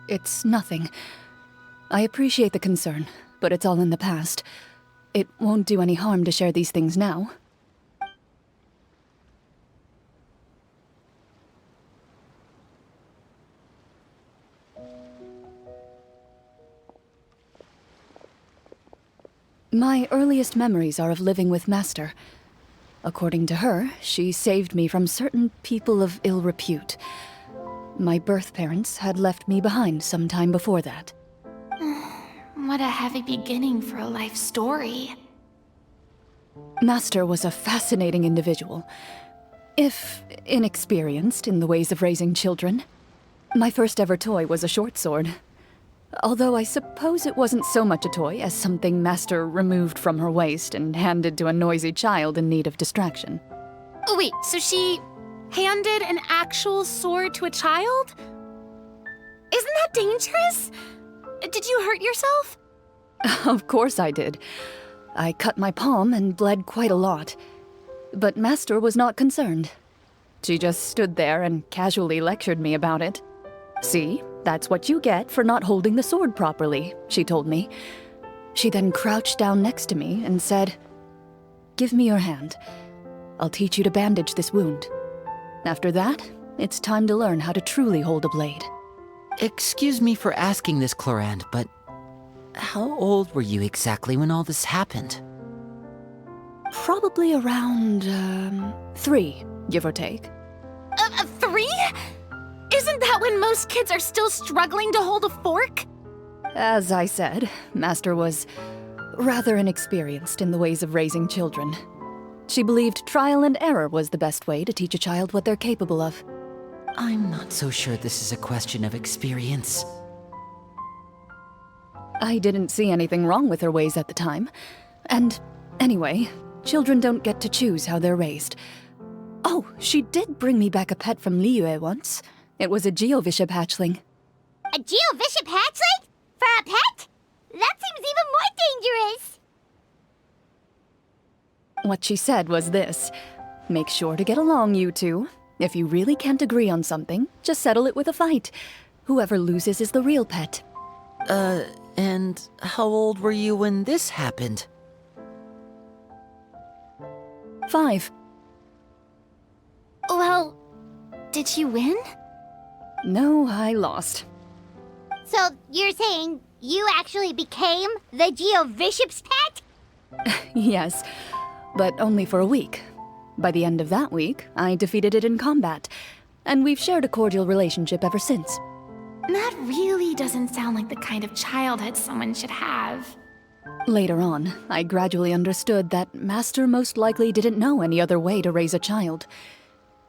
It's nothing. I appreciate the concern, but it's all in the past. It won't do any harm to share these things now. My earliest memories are of living with Master. According to her, she saved me from certain people of ill repute. My birth parents had left me behind some time before that. What a heavy beginning for a life story. Master was a fascinating individual, if inexperienced in the ways of raising children. My first ever toy was a short sword. Although I suppose it wasn't so much a toy as something Master removed from her waist and handed to a noisy child in need of distraction. Oh, wait, so she handed an actual sword to a child? Isn't that dangerous? Did you hurt yourself? Of course I did. I cut my palm and bled quite a lot. But Master was not concerned. She just stood there and casually lectured me about it. See, that's what you get for not holding the sword properly, she told me. She then crouched down next to me and said, "Give me your hand. I'll teach you to bandage this wound. After that, it's time to learn how to truly hold a blade." Excuse me for asking this, Clorinde, but how old were you exactly when all this happened? Probably around, 3, give or take. 3? Isn't that when most kids are still struggling to hold a fork? As I said, Master was rather inexperienced in the ways of raising children. She believed trial and error was the best way to teach a child what they're capable of. I'm not so sure this is a question of experience. I didn't see anything wrong with her ways at the time. And anyway, children don't get to choose how they're raised. Oh, she did bring me back a pet from Liyue once. It was a Geovishap hatchling. A Geovishap hatchling? For a pet? That seems even more dangerous. What she said was this: make sure to get along, you two. If you really can't agree on something, just settle it with a fight. Whoever loses is the real pet. And how old were you when this happened? 5. Well, did you win? No, I lost. So you're saying You actually became the Geovishop's pet? Yes, but only for a week. By the end of that week, I defeated it in combat, and we've shared a cordial relationship ever since. That really doesn't sound like the kind of childhood someone should have. Later on, I gradually understood that Master most likely didn't know any other way to raise a child.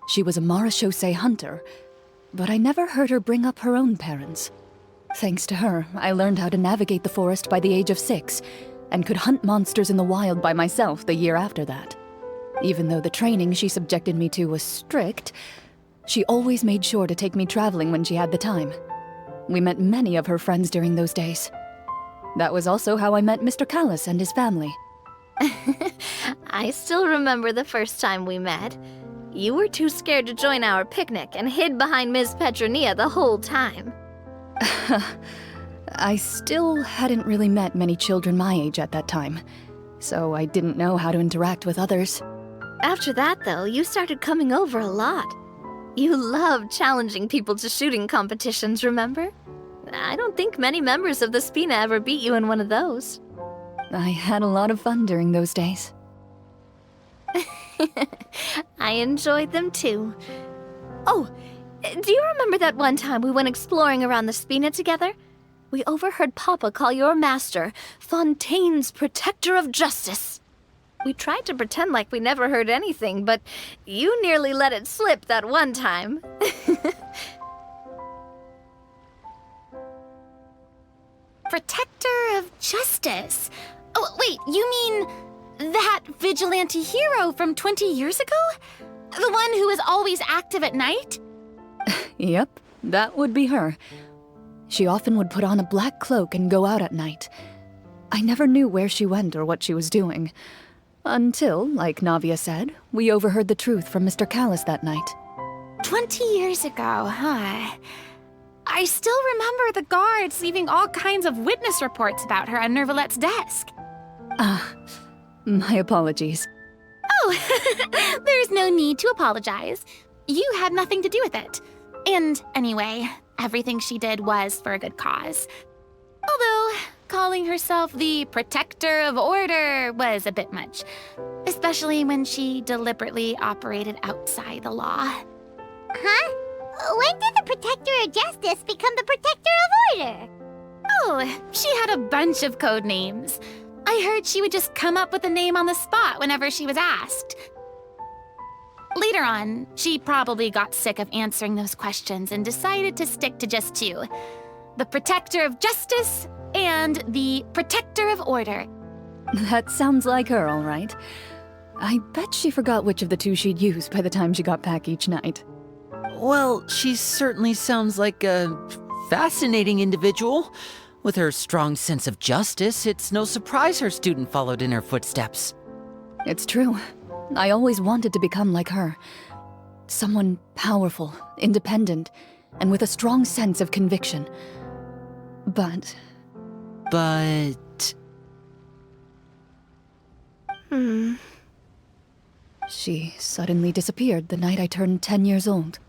She was a marechaussee hunter, but I never heard her bring up her own parents. Thanks to her, I learned how to navigate the forest by the age of 6, and could hunt monsters in the wild by myself the year after that. Even though the training she subjected me to was strict, she always made sure to take me traveling when she had the time. We met many of her friends during those days. That was also how I met Mr. Callis and his family. I still remember the first time we met. You were too scared to join our picnic and hid behind Ms. Petronia the whole time. I still hadn't really met many children my age at that time, so I didn't know how to interact with others. After that, though, you started coming over a lot. You loved challenging people to shooting competitions, remember? I don't think many members of the Spina ever beat you in one of those. I had a lot of fun during those days. I enjoyed them too. Oh, do you remember that one time we went exploring around the Spina together? We overheard Papa call your master Fontaine's Protector of Justice. We tried to pretend like we never heard anything, but you nearly let it slip that one time. Protector of Justice? Oh, wait, you mean that vigilante hero from 20 years ago? The one who was always active at night? Yep, that would be her. She often would put on a black cloak and go out at night. I never knew where she went or what she was doing. Until, like Navia said, we overheard the truth from Mr. Callis that night. 20 years ago, huh? I still remember the guards leaving all kinds of witness reports about her on Nervalette's desk. My apologies. Oh, there's no need to apologize. You had nothing to do with it. And anyway, everything she did was for a good cause. Although, calling herself the Protector of Order was a bit much, especially when she deliberately operated outside the law. Huh? When did the Protector of Justice become the Protector of Order? Oh, she had a bunch of code names. I heard she would just come up with a name on the spot whenever she was asked. Later on, she probably got sick of answering those questions and decided to stick to just 2. The Protector of Justice and the Protector of Order. That sounds like her, all right. I bet she forgot which of the 2 she'd use by the time she got back each night. Well, she certainly sounds like a fascinating individual. With her strong sense of justice, it's no surprise her student followed in her footsteps. It's true. I always wanted to become like her. Someone powerful, independent, and with a strong sense of conviction. But... She suddenly disappeared the night I turned 10 years old.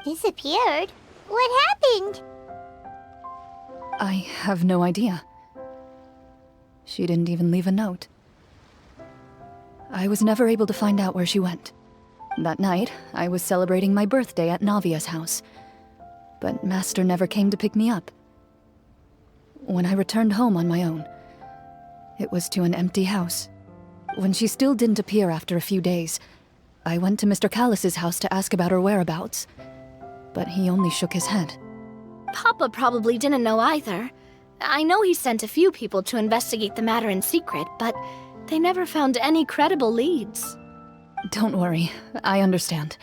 Disappeared? What happened? I have no idea. She didn't even leave a note. I was never able to find out where she went. That night, I was celebrating my birthday at Navia's house, but Master never came to pick me up. When I returned home on my own, it was to an empty house. When she still didn't appear after a few days, I went to Mr. Callis's house to ask about her whereabouts, but he only shook his head. Papa probably didn't know either. I know he sent a few people to investigate the matter in secret, but they never found any credible leads. Don't worry, I understand.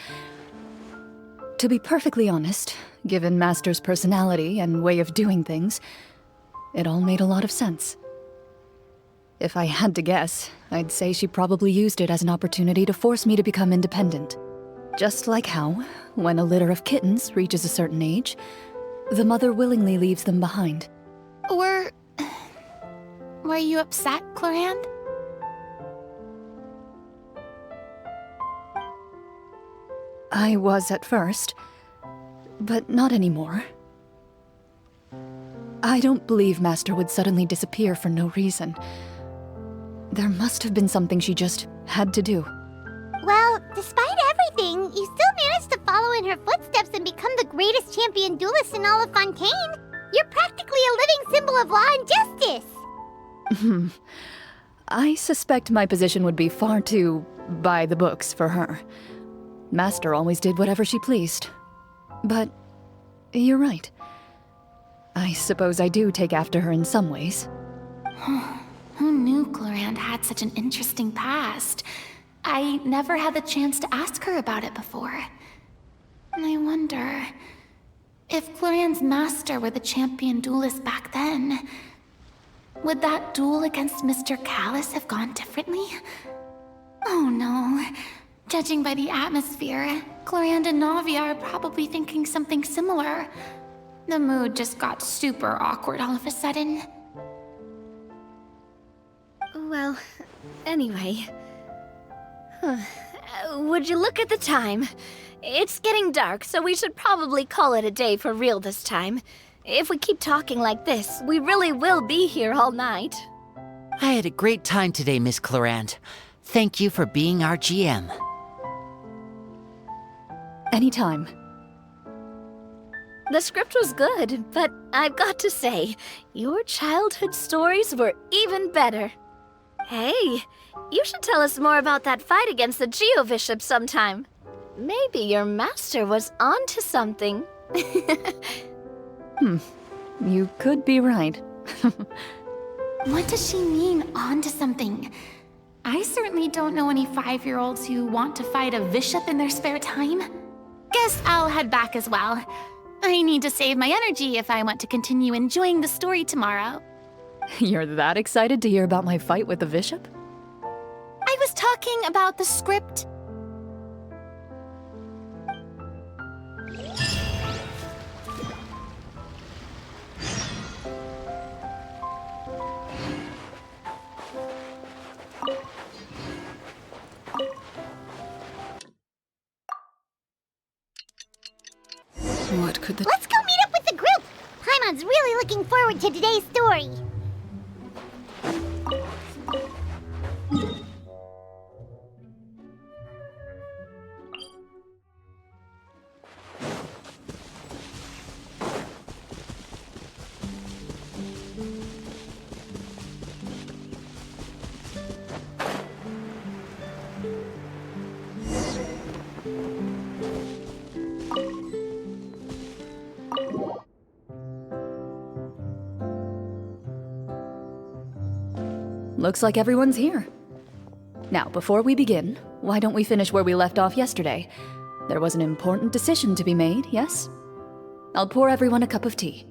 To be perfectly honest, given Master's personality and way of doing things, it all made a lot of sense. If I had to guess, I'd say she probably used it as an opportunity to force me to become independent. Just like how, when a litter of kittens reaches a certain age, the mother willingly leaves them behind. Were you upset, Clorinde? I was at first, but not anymore. I don't believe Master would suddenly disappear for no reason. There must have been something she just had to do. Well, despite everything, you still managed to follow in her footsteps and become the greatest champion duelist in all of Fontaine. You're practically a living symbol of law and justice. I suspect my position would be far too by the books for her. Master always did whatever she pleased. But you're right. I suppose I do take after her in some ways. Who knew Clorinde had such an interesting past? I never had the chance to ask her about it before. And I wonder, if Clorinde's master were the champion duelist back then, would that duel against Mr. Callus have gone differently? Oh no. Judging by the atmosphere, Clorinde and Navi are probably thinking something similar. The mood just got super awkward all of a sudden. Well, anyway. Would you look at the time? It's getting dark, so we should probably call it a day for real this time. If we keep talking like this, we really will be here all night. I had a great time today, Miss Clorinde. Thank you for being our GM. Anytime. The script was good, but I've got to say, your childhood stories were even better. Hey, you should tell us more about that fight against the Geo-Bishop sometime. Maybe your master was onto something. You could be right. What does she mean, onto something? I certainly don't know any 5-year-olds who want to fight a bishop in their spare time. Guess I'll head back as well. I need to save my energy if I want to continue enjoying the story tomorrow. You're that excited to hear about my fight with the bishop? I was talking about the script. What could the... Let's go meet up with the group! Paimon's really looking forward to today's story. Looks like everyone's here. Now, before we begin, why don't we finish where we left off yesterday? There was an important decision to be made, yes? I'll pour everyone a cup of tea.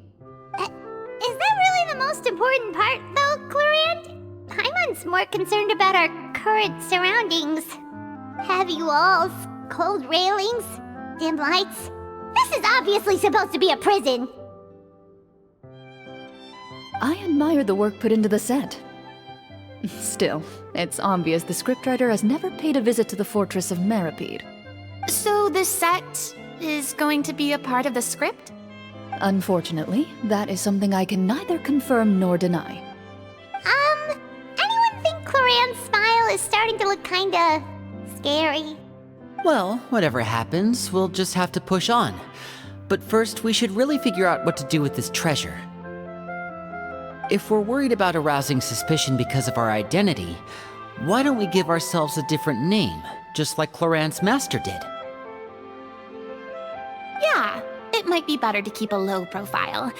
Is that really the most important part, though, Clorinde? Paimon's more concerned about our current surroundings. Heavy walls, cold railings, dim lights. This is obviously supposed to be a prison. I admire the work put into the set. Still, it's obvious the scriptwriter has never paid a visit to the fortress of Meripede. So the set is going to be a part of the script? Unfortunately, that is something I can neither confirm nor deny. Anyone think Clorinde's smile is starting to look kinda scary? Well, whatever happens, we'll just have to push on. But first, we should really figure out what to do with this treasure. If we're worried about arousing suspicion because of our identity, why don't we give ourselves a different name, just like Clorinde's master did? Yeah, it might be better to keep a low profile.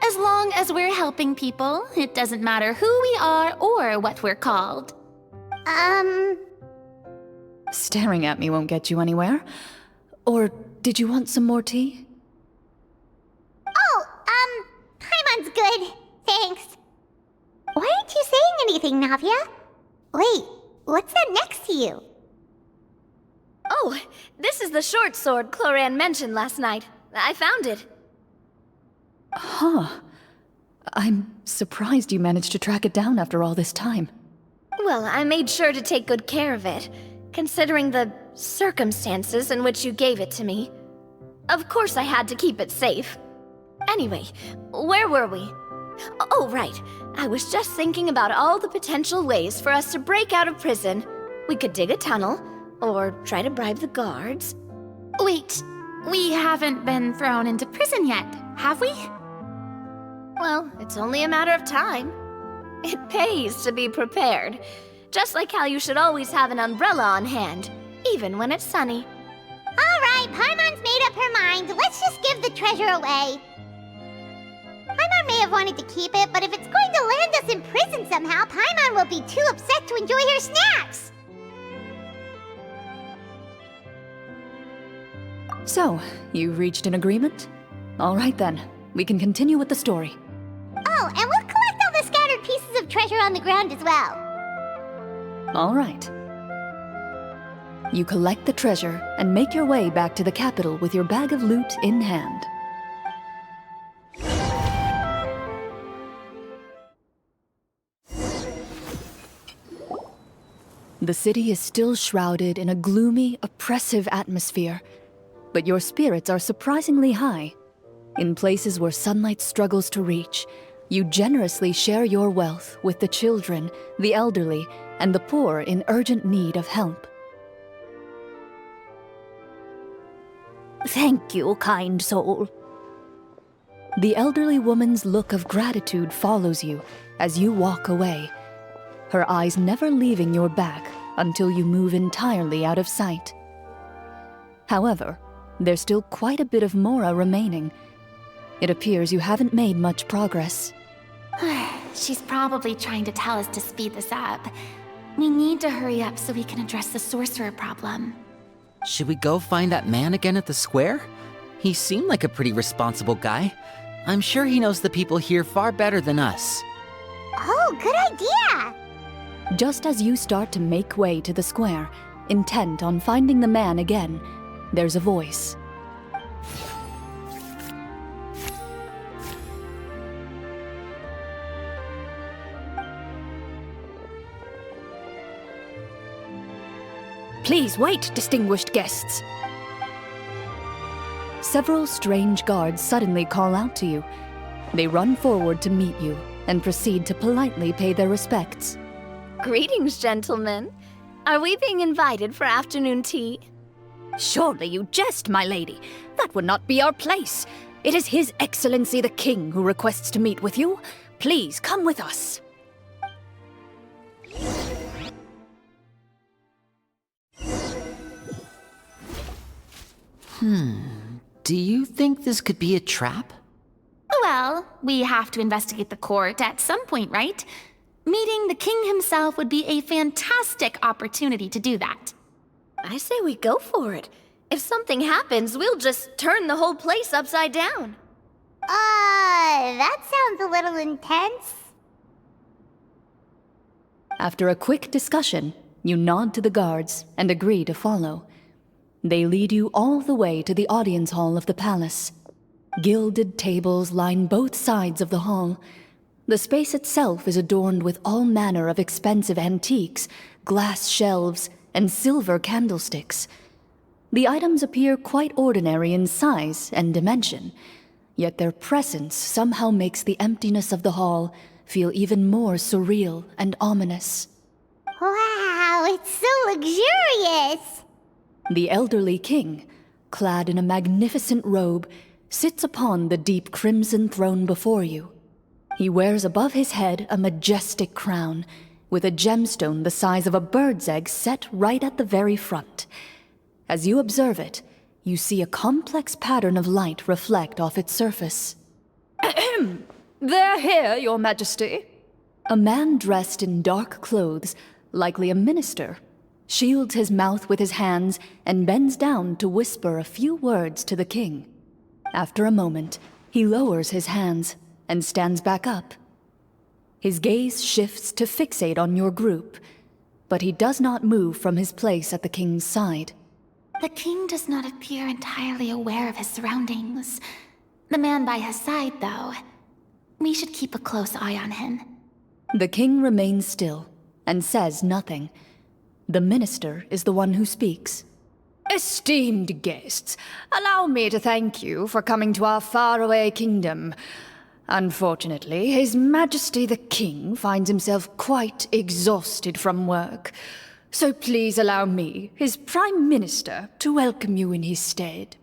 As long as we're helping people, it doesn't matter who we are or what we're called. Staring at me won't get you anywhere. Or did you want some more tea? Oh, Paimon's good. Thanks. Why aren't you saying anything, Navia? Wait, what's that next to you? Oh, this is the short sword Clorinde mentioned last night. I found it. Huh. I'm surprised you managed to track it down after all this time. Well, I made sure to take good care of it, considering the circumstances in which you gave it to me. Of course I had to keep it safe. Anyway, where were we? Oh, right. I was just thinking about all the potential ways for us to break out of prison. We could dig a tunnel, or try to bribe the guards. Wait, we haven't been thrown into prison yet, have we? Well, it's only a matter of time. It pays to be prepared. Just like how you should always have an umbrella on hand, even when it's sunny. All right, Paimon's made up her mind. Let's just give the treasure away. Paimon may have wanted to keep it, but if it's going to land us in prison somehow, Paimon will be too upset to enjoy her snacks. So, you've reached an agreement? All right then, we can continue with the story. Oh, and we'll collect all the scattered pieces of treasure on the ground as well. All right. You collect the treasure and make your way back to the capital with your bag of loot in hand. The city is still shrouded in a gloomy, oppressive atmosphere, but your spirits are surprisingly high. In places where sunlight struggles to reach, you generously share your wealth with the children, the elderly, and the poor in urgent need of help. Thank you, kind soul. The elderly woman's look of gratitude follows you as you walk away, her eyes never leaving your back until you move entirely out of sight. However, there's still quite a bit of Mora remaining. It appears you haven't made much progress. She's probably trying to tell us to speed this up. We need to hurry up so we can address the sorcerer problem. Should we go find that man again at the square? He seemed like a pretty responsible guy. I'm sure he knows the people here far better than us. Oh, good idea! Just as you start to make way to the square, intent on finding the man again, there's a voice. Please wait, distinguished guests. Several strange guards suddenly call out to you. They run forward to meet you and proceed to politely pay their respects. Greetings, gentlemen. Are we being invited for afternoon tea? Surely you jest, my lady. That would not be our place. It is His Excellency the King who requests to meet with you. Please come with us. Do you think this could be a trap? Well, we have to investigate the court at some point, right? Meeting the king himself would be a fantastic opportunity to do that. I say we go for it. If something happens, we'll just turn the whole place upside down. That sounds a little intense. After a quick discussion, you nod to the guards and agree to follow. They lead you all the way to the audience hall of the palace. Gilded tables line both sides of the hall. The space itself is adorned with all manner of expensive antiques, glass shelves, and silver candlesticks. The items appear quite ordinary in size and dimension, yet their presence somehow makes the emptiness of the hall feel even more surreal and ominous. Wow, it's so luxurious! The elderly king, clad in a magnificent robe, sits upon the deep crimson throne before you. He wears above his head a majestic crown, with a gemstone the size of a bird's egg set right at the very front. As you observe it, you see a complex pattern of light reflect off its surface. They're here, Your Majesty. A man dressed in dark clothes, likely a minister, shields his mouth with his hands and bends down to whisper a few words to the king. After a moment, he lowers his hands and stands back up. His gaze shifts to fixate on your group, but he does not move from his place at the king's side. The king does not appear entirely aware of his surroundings. The man by his side, though. We should keep a close eye on him. The king remains still and says nothing. The minister is the one who speaks. Esteemed guests, allow me to thank you for coming to our faraway kingdom. Unfortunately, His Majesty the King finds himself quite exhausted from work. So please allow me, his Prime Minister, to welcome you in his stead.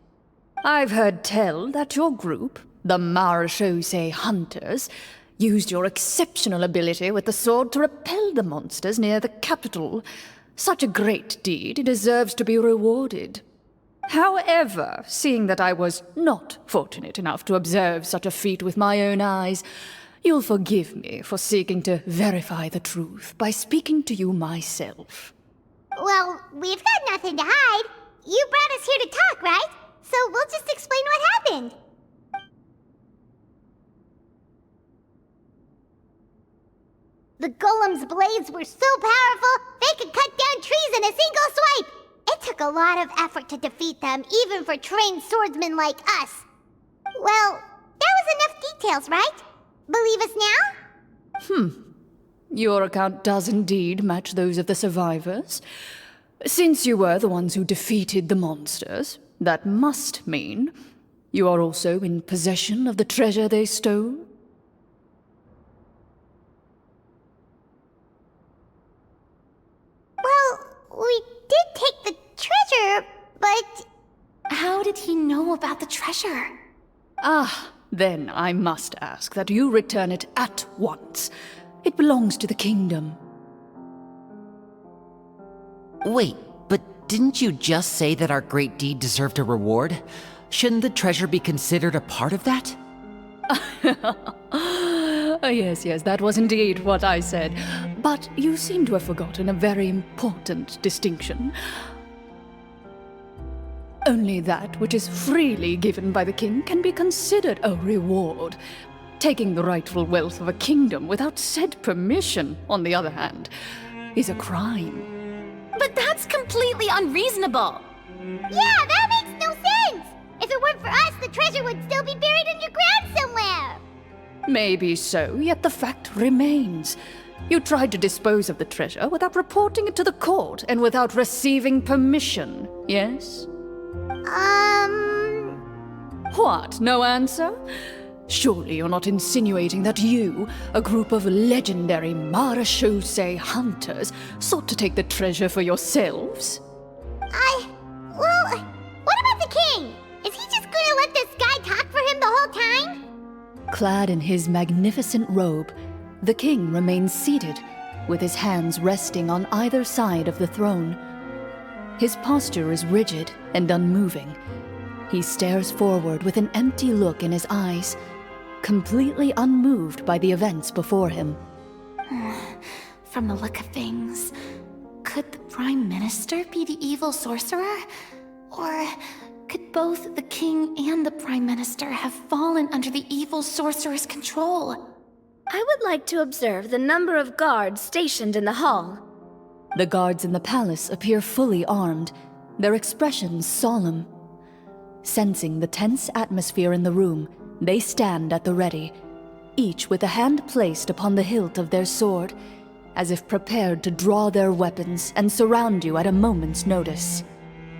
I've heard tell that your group, the Marechaussee Hunters, used your exceptional ability with the sword to repel the monsters near the capital. Such a great deed deserves to be rewarded. However, seeing that I was not fortunate enough to observe such a feat with my own eyes, you'll forgive me for seeking to verify the truth by speaking to you myself. Well, we've got nothing to hide. You brought us here to talk, right? So we'll just explain what happened. The golem's blades were so powerful, they could cut down trees in a single swipe. It took a lot of effort to defeat them, even for trained swordsmen like us. Well, that was enough details, right? Believe us now? Your account does indeed match those of the survivors. Since you were the ones who defeated the monsters, that must mean you are also in possession of the treasure they stole? Well, we did take the treasure, but... How did he know about the treasure? Then I must ask that you return it at once. It belongs to the kingdom. Wait, but didn't you just say that our great deed deserved a reward? Shouldn't the treasure be considered a part of that? Yes, that was indeed what I said. But you seem to have forgotten a very important distinction. Only that which is freely given by the king can be considered a reward. Taking the rightful wealth of a kingdom without said permission, on the other hand, is a crime. But that's completely unreasonable. Yeah, that makes no sense! If it weren't for us, the treasure would still be buried underground somewhere! Maybe so, yet the fact remains. You tried to dispose of the treasure without reporting it to the court and without receiving permission, yes? What, no answer? Surely you're not insinuating that you, a group of legendary Marechaussee hunters, sought to take the treasure for yourselves? Well, what about the king? Is he just gonna let this guy talk for him the whole time? Clad in his magnificent robe, the king remains seated, with his hands resting on either side of the throne. His posture is rigid and unmoving. He stares forward with an empty look in his eyes, completely unmoved by the events before him. From the look of things, could the Prime Minister be the evil sorcerer? Or could both the King and the Prime Minister have fallen under the evil sorcerer's control? I would like to observe the number of guards stationed in the hall. The guards in the palace appear fully armed, their expressions solemn. Sensing the tense atmosphere in the room, they stand at the ready, each with a hand placed upon the hilt of their sword, as if prepared to draw their weapons and surround you at a moment's notice.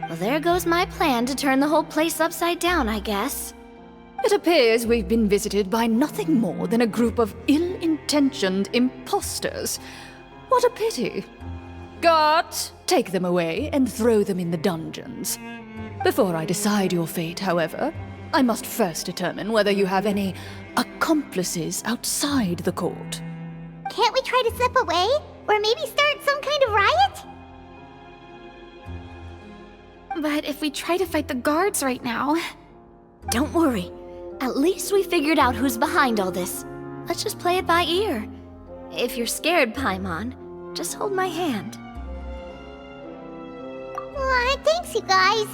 Well, there goes my plan to turn the whole place upside down, I guess. It appears we've been visited by nothing more than a group of ill-intentioned imposters. What a pity. Guards, take them away and throw them in the dungeons. Before I decide your fate, however, I must first determine whether you have any accomplices outside the court. Can't we try to slip away? Or maybe start some kind of riot? But if we try to fight the guards right now... Don't worry. At least we figured out who's behind all this. Let's just play it by ear. If you're scared, Paimon, just hold my hand. Thanks, you guys.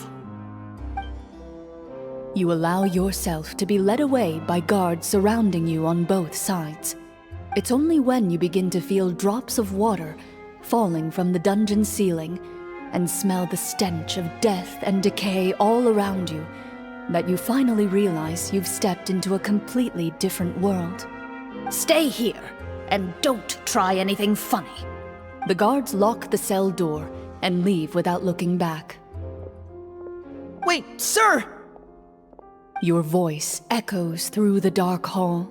You allow yourself to be led away by guards surrounding you on both sides. It's only when you begin to feel drops of water falling from the dungeon ceiling and smell the stench of death and decay all around you that you finally realize you've stepped into a completely different world. Stay here, and don't try anything funny. The guards lock the cell door and leave without looking back. Wait, sir! Your voice echoes through the dark hall.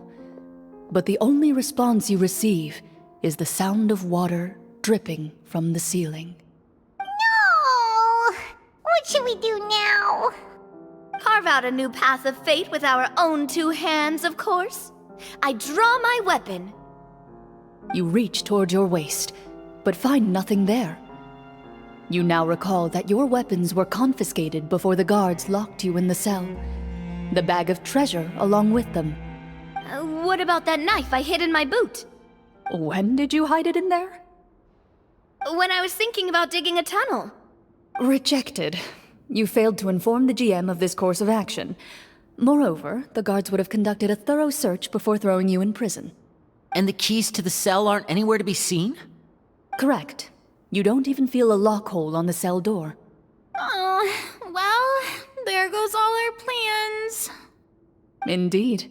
But the only response you receive is the sound of water dripping from the ceiling. No! What should we do now? Carve out a new path of fate with our own two hands, of course. I draw my weapon. You reach toward your waist, but find nothing there. You now recall that your weapons were confiscated before the guards locked you in the cell. The bag of treasure along with them. What about that knife I hid in my boot? When did you hide it in there? When I was thinking about digging a tunnel. Rejected. You failed to inform the GM of this course of action. Moreover, the guards would have conducted a thorough search before throwing you in prison. And the keys to the cell aren't anywhere to be seen? Correct. You don't even feel a lock hole on the cell door. Oh, well, there goes all our plans. Indeed.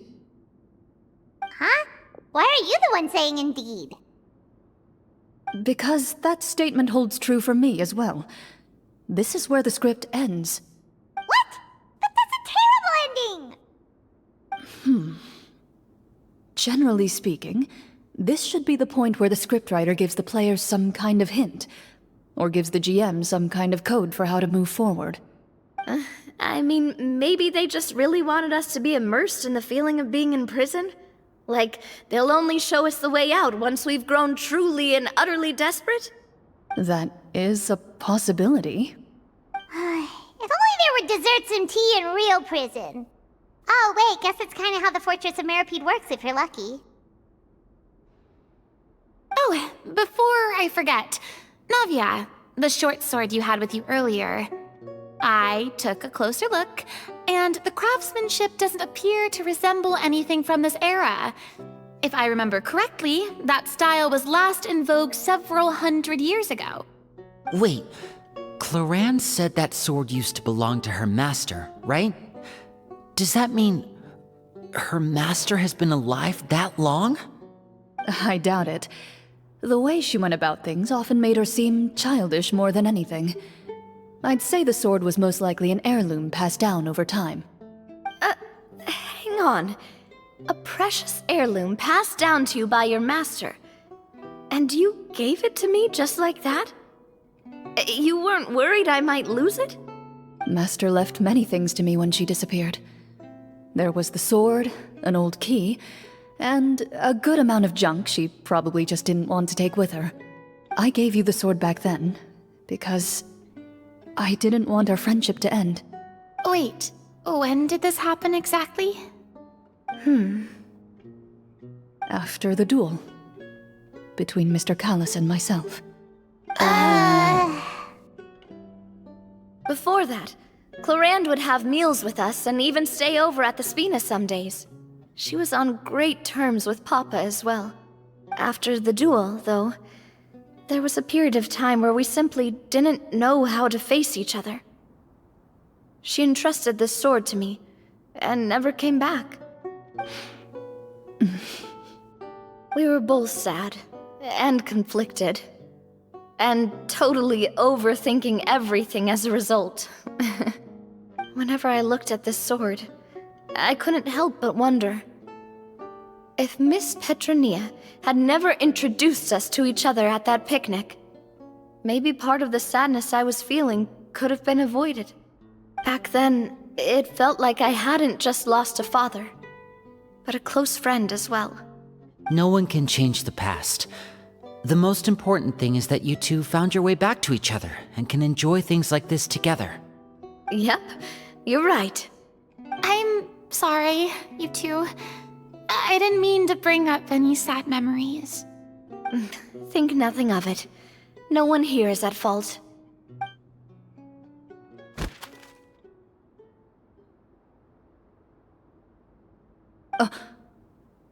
Huh? Why are you the one saying indeed? Because that statement holds true for me as well. This is where the script ends. What? But that's a terrible ending! Generally speaking, this should be the point where the scriptwriter gives the players some kind of hint, or gives the GM some kind of code for how to move forward. I mean, maybe they just really wanted us to be immersed in the feeling of being in prison? Like, they'll only show us the way out once we've grown truly and utterly desperate? That is a possibility. If only there were desserts and tea in real prison. Oh, wait, guess that's kind of how the Fortress of Meripede works if you're lucky. Oh, before I forget, Navia, the short sword you had with you earlier. I took a closer look, and the craftsmanship doesn't appear to resemble anything from this era. If I remember correctly, that style was last in vogue several hundred years ago. Wait, Clorinde said that sword used to belong to her master, right? Does that mean her master has been alive that long? I doubt it. The way she went about things often made her seem childish more than anything. I'd say the sword was most likely an heirloom passed down over time. Hang on. A precious heirloom passed down to you by your master. And you gave it to me just like that? You weren't worried I might lose it? Master left many things to me when she disappeared. There was the sword, an old key, and a good amount of junk she probably just didn't want to take with her. I gave you the sword back then, because I didn't want our friendship to end. Wait, when did this happen exactly? After the duel. Between Mr. Callis and myself. Before that, Clorinde would have meals with us and even stay over at the Spina some days. She was on great terms with Papa as well. After the duel, though, there was a period of time where we simply didn't know how to face each other. She entrusted this sword to me, and never came back. We were both sad, and conflicted, and totally overthinking everything as a result. Whenever I looked at this sword, I couldn't help but wonder. If Miss Petronia had never introduced us to each other at that picnic, maybe part of the sadness I was feeling could have been avoided. Back then, it felt like I hadn't just lost a father, but a close friend as well. No one can change the past. The most important thing is that you two found your way back to each other and can enjoy things like this together. Yep, you're right. I'm sorry, you two. I didn't mean to bring up any sad memories. Think nothing of it. No one here is at fault.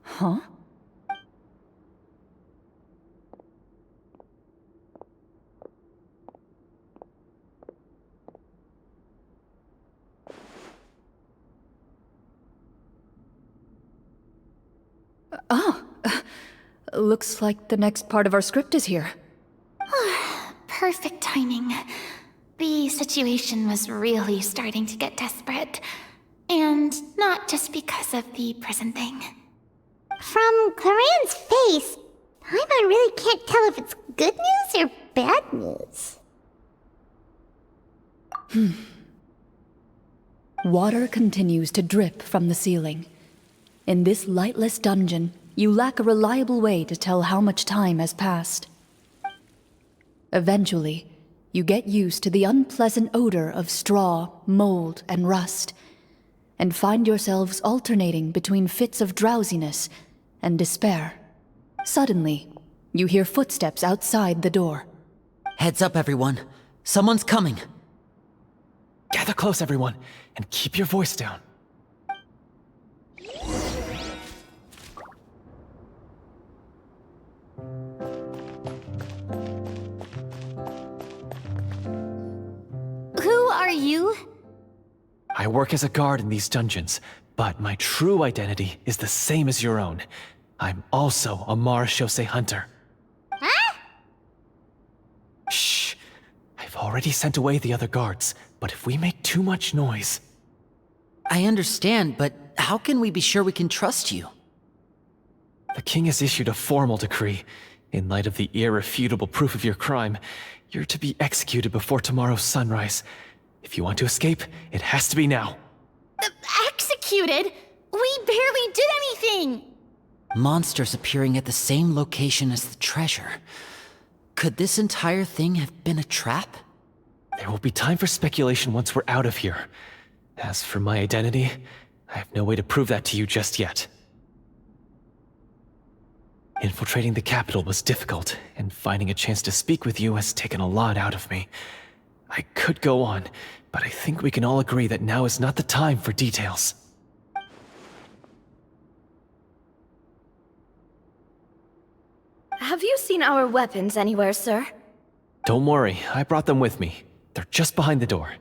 Huh? Looks like the next part of our script is here. Perfect timing. The situation was really starting to get desperate. And not just because of the prison thing. From Clorinde's face, Paimon really can't tell if it's good news or bad news. Water continues to drip from the ceiling. In this lightless dungeon, you lack a reliable way to tell how much time has passed. Eventually, you get used to the unpleasant odor of straw, mold, and rust, and find yourselves alternating between fits of drowsiness and despair. Suddenly, you hear footsteps outside the door. Heads up, everyone. Someone's coming. Gather close, everyone, and keep your voice down. Who are you? I work as a guard in these dungeons, but my true identity is the same as your own. I'm also a Marechaussee hunter. Huh? Shh. I've already sent away the other guards, but if we make too much noise... I understand, but how can we be sure we can trust you? The king has issued a formal decree. In light of the irrefutable proof of your crime, you're to be executed before tomorrow's sunrise. If you want to escape, it has to be now. Executed? We barely did anything! Monsters appearing at the same location as the treasure. Could this entire thing have been a trap? There will be time for speculation once we're out of here. As for my identity, I have no way to prove that to you just yet. Infiltrating the capital was difficult, and finding a chance to speak with you has taken a lot out of me. I could go on, but I think we can all agree that now is not the time for details. Have you seen our weapons anywhere, sir? Don't worry, I brought them with me. They're just behind the door.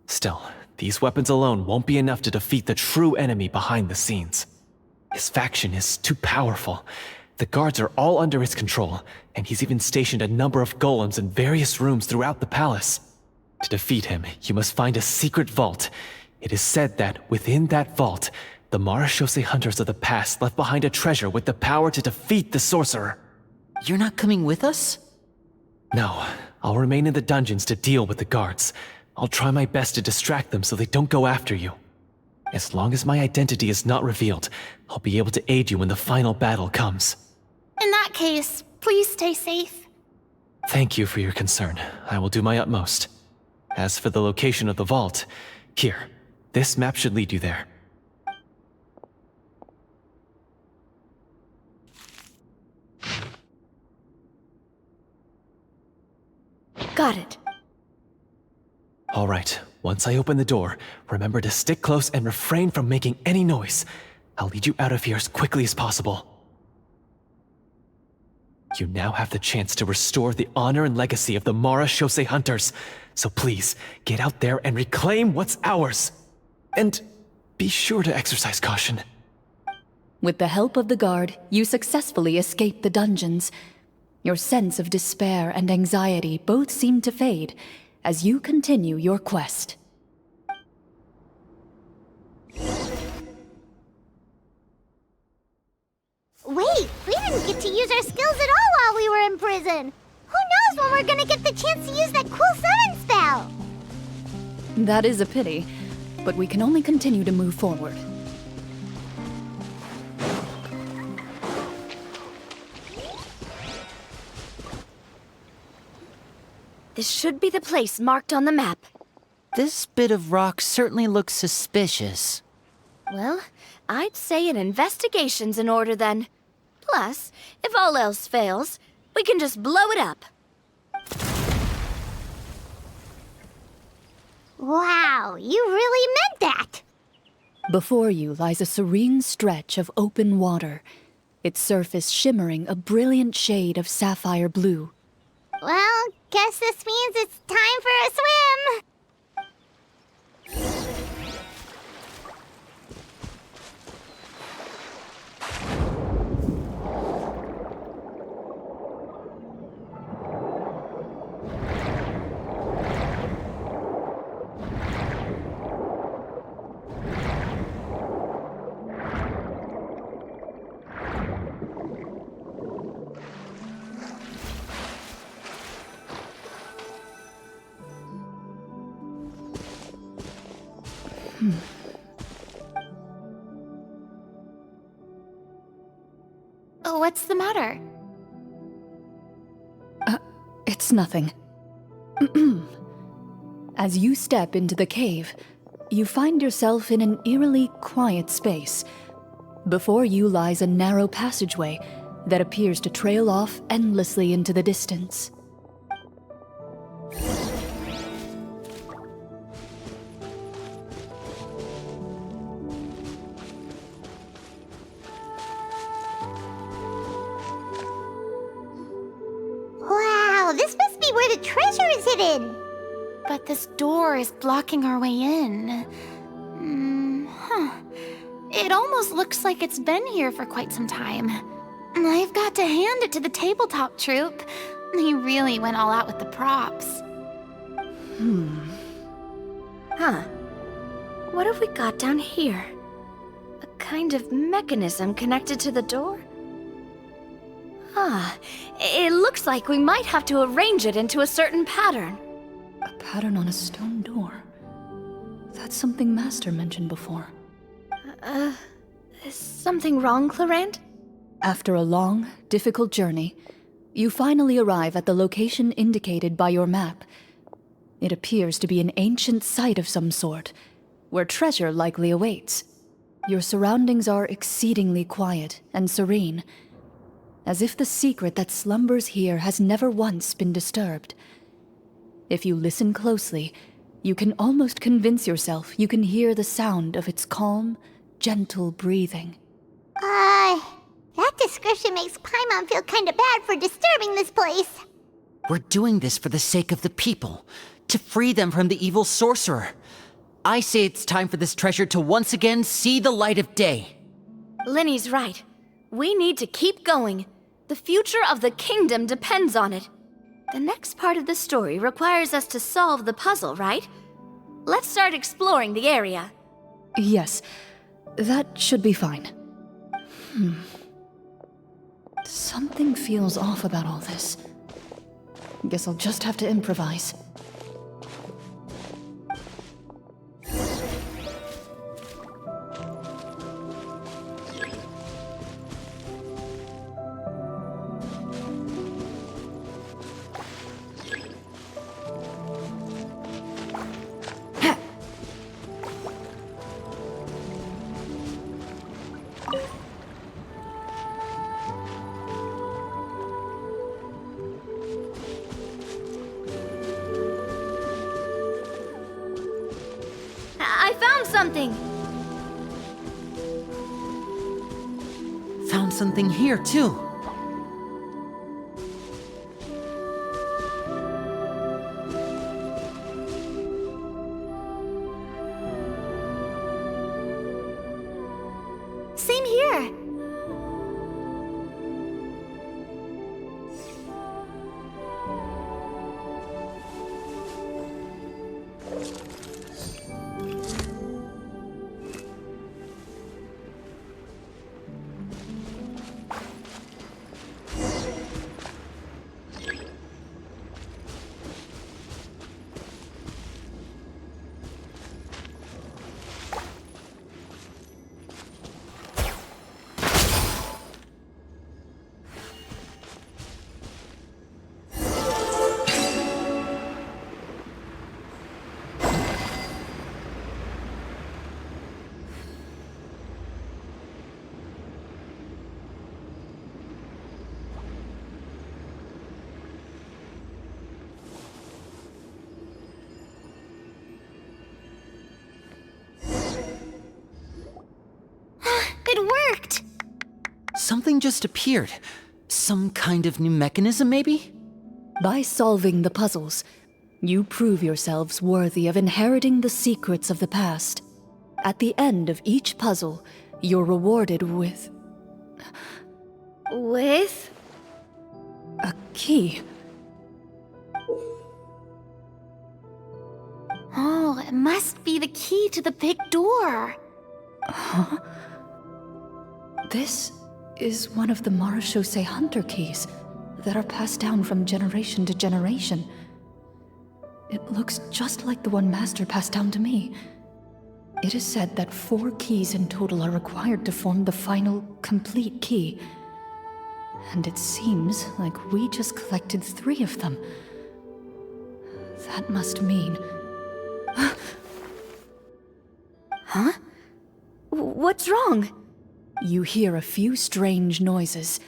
Still, these weapons alone won't be enough to defeat the true enemy behind the scenes. His faction is too powerful. The guards are all under his control, and he's even stationed a number of golems in various rooms throughout the palace. To defeat him, you must find a secret vault. It is said that within that vault, the Marechaussee hunters of the past left behind a treasure with the power to defeat the sorcerer. You're not coming with us? No, I'll remain in the dungeons to deal with the guards. I'll try my best to distract them so they don't go after you. As long as my identity is not revealed, I'll be able to aid you when the final battle comes. In that case, please stay safe. Thank you for your concern. I will do my utmost. As for the location of the vault, here, this map should lead you there. Got it. All right, once I open the door, remember to stick close and refrain from making any noise. I'll lead you out of here as quickly as possible. You now have the chance to restore the honor and legacy of the Marechaussee hunters. So please, get out there and reclaim what's ours. And be sure to exercise caution. With the help of the guard, you successfully escape the dungeons. Your sense of despair and anxiety both seem to fade as you continue your quest. Wait, we didn't get to use our skills at all while we were in prison. Who knows when we're gonna get the chance to use that cool summon spell? That is a pity, but we can only continue to move forward. This should be the place marked on the map. This bit of rock certainly looks suspicious. Well, I'd say an investigation's in order then. Plus, if all else fails, we can just blow it up. Wow, you really meant that! Before you lies a serene stretch of open water, its surface shimmering a brilliant shade of sapphire blue. Well, guess this means it's time for a swim! Oh, what's the matter? It's nothing. As you step into the cave, you find yourself in an eerily quiet space. Before you lies a narrow passageway that appears to trail off endlessly into the distance. Wow, this must be where the treasure is hidden. But this door is blocking our way in. It almost looks like it's been here for quite some time. I've got to hand it to the tabletop troupe. They really went all out with the props. Huh. What have we got down here? A kind of mechanism connected to the door? Ah, it looks like we might have to arrange it into a certain pattern. A pattern on a stone door. That's something Master mentioned before. Is something wrong, Clorinde? After a long, difficult journey, you finally arrive at the location indicated by your map. It appears to be an ancient site of some sort, where treasure likely awaits. Your surroundings are exceedingly quiet and serene, as if the secret that slumbers here has never once been disturbed. If you listen closely, you can almost convince yourself you can hear the sound of its calm, gentle breathing. That description makes Paimon feel kinda bad for disturbing this place. We're doing this for the sake of the people, to free them from the evil sorcerer. I say it's time for this treasure to once again see the light of day. Linny's right. We need to keep going. The future of the kingdom depends on it. The next part of the story requires us to solve the puzzle, right? Let's start exploring the area. Yes, that should be fine. Something feels off about all this. Guess I'll just have to improvise. I found something! Found something here, too. Same here. It worked! Something just appeared. Some kind of new mechanism, maybe? By solving the puzzles, you prove yourselves worthy of inheriting the secrets of the past. At the end of each puzzle, you're rewarded with With? a key. Oh, it must be the key to the big door. Huh? This is one of the Marechaussee Hunter keys that are passed down from generation to generation. It looks just like the one Master passed down to me. It is said that 4 keys in total are required to form the final, complete key. And it seems like we just collected 3 of them. That must mean... Huh? What's wrong? You hear a few strange noises.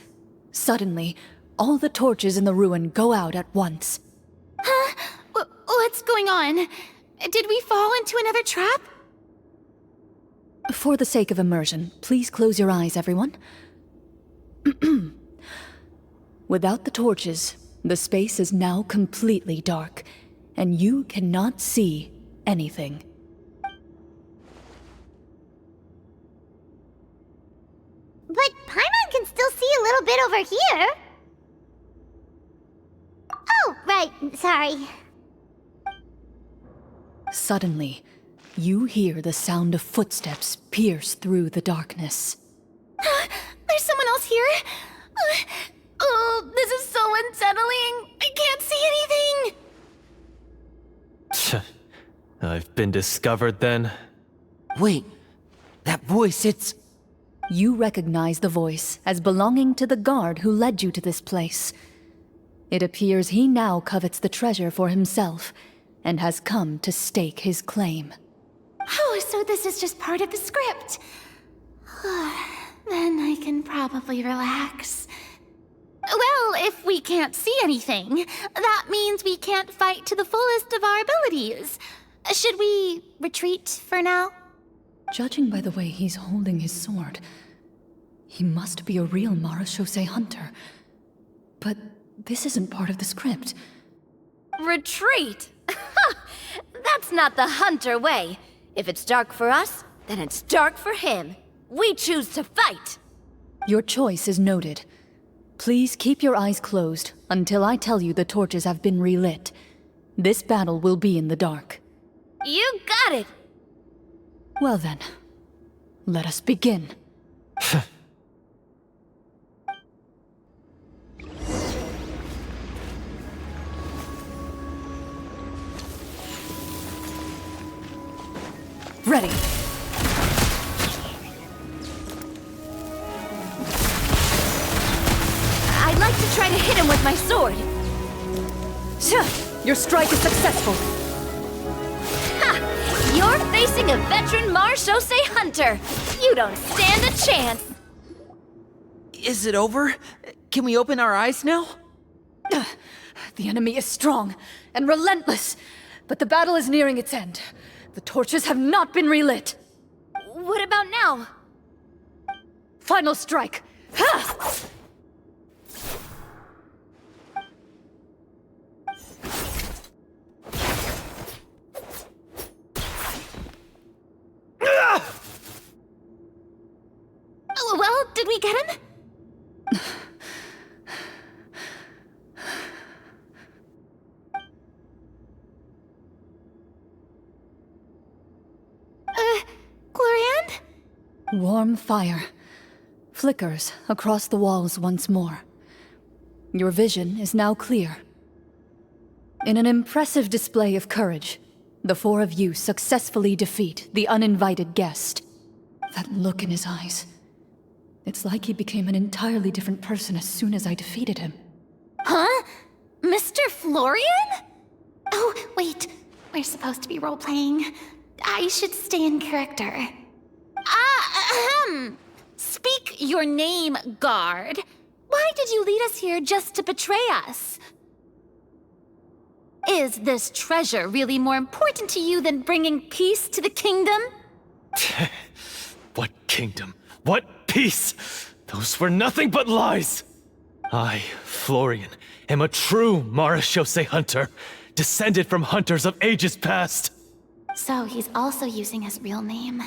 Suddenly, all the torches in the ruin go out at once. Huh? What's going on? Did we fall into another trap? For the sake of immersion, please close your eyes, everyone. Without the torches, the space is now completely dark, and you cannot see anything. But Paimon can still see a little bit over here. Oh, right, sorry. Suddenly, you hear the sound of footsteps pierce through the darkness. There's someone else here? Oh, this is so unsettling. I can't see anything. I've been discovered then. Wait, that voice, it's... You recognize the voice as belonging to the guard who led you to this place. It appears he now covets the treasure for himself, and has come to stake his claim. Oh, so this is just part of the script. Then I can probably relax. Well, if we can't see anything, that means we can't fight to the fullest of our abilities. Should we retreat for now? Judging by the way he's holding his sword, he must be a real Marechaussee hunter. But this isn't part of the script. Retreat? That's not the hunter way. If it's dark for us, then it's dark for him. We choose to fight. Your choice is noted. Please keep your eyes closed until I tell you the torches have been relit. This battle will be in the dark. You got it. Well then, let us begin. Ready. I'd like to try to hit him with my sword. Your strike is successful. Ha! You're facing a veteran Marechaussee hunter. You don't stand a chance. Is it over? Can we open our eyes now? The enemy is strong and relentless, but the battle is nearing its end. The torches have not been relit. What about now? Final strike. Ha! Oh, well, did we get him? Clorinde? Warm fire flickers across the walls once more. Your vision is now clear. In an impressive display of courage, the 4 of you successfully defeat the uninvited guest. That look in his eyes. It's like he became an entirely different person as soon as I defeated him. Huh? Mr. Florian? Oh, wait. We're supposed to be role-playing. I should stay in character. Speak your name, guard. Why did you lead us here just to betray us? Is this treasure really more important to you than bringing peace to the kingdom? What kingdom? What peace? Those were nothing but lies! I, Florian, am a true Marechaussee hunter, descended from hunters of ages past. So he's also using his real name.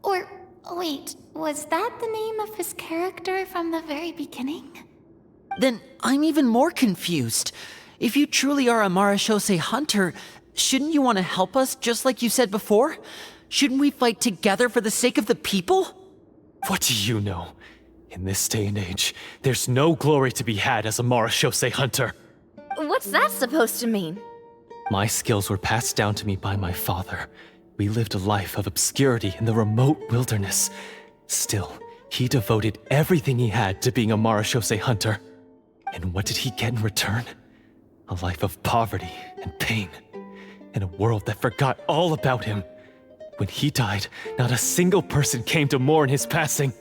Or, wait, was that the name of his character from the very beginning? Then I'm even more confused. If you truly are a Marechaussee hunter, shouldn't you want to help us just like you said before? Shouldn't we fight together for the sake of the people? What do you know? In this day and age, there's no glory to be had as a Marechaussee hunter. What's that supposed to mean? My skills were passed down to me by my father, We lived a life of obscurity in the remote wilderness. Still, he devoted everything he had to being a Marashose hunter. And what did he get in return? A life of poverty and pain. In a world that forgot all about him. When he died, not a single person came to mourn his passing.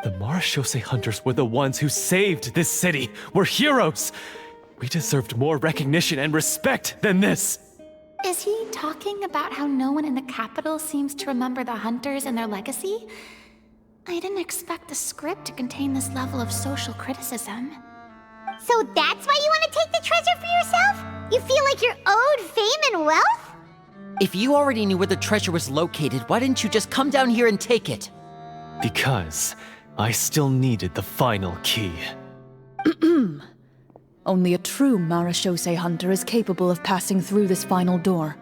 The Marashose hunters were the ones who saved this city. We're heroes. We deserved more recognition and respect than this. Is he talking about how no one in the capital seems to remember the hunters and their legacy? I didn't expect the script to contain this level of social criticism. So that's why you want to take the treasure for yourself? You feel like you're owed fame and wealth? If you already knew where the treasure was located, why didn't you just come down here and take it? Because I still needed the final key. Only a true Marashose hunter is capable of passing through this final door.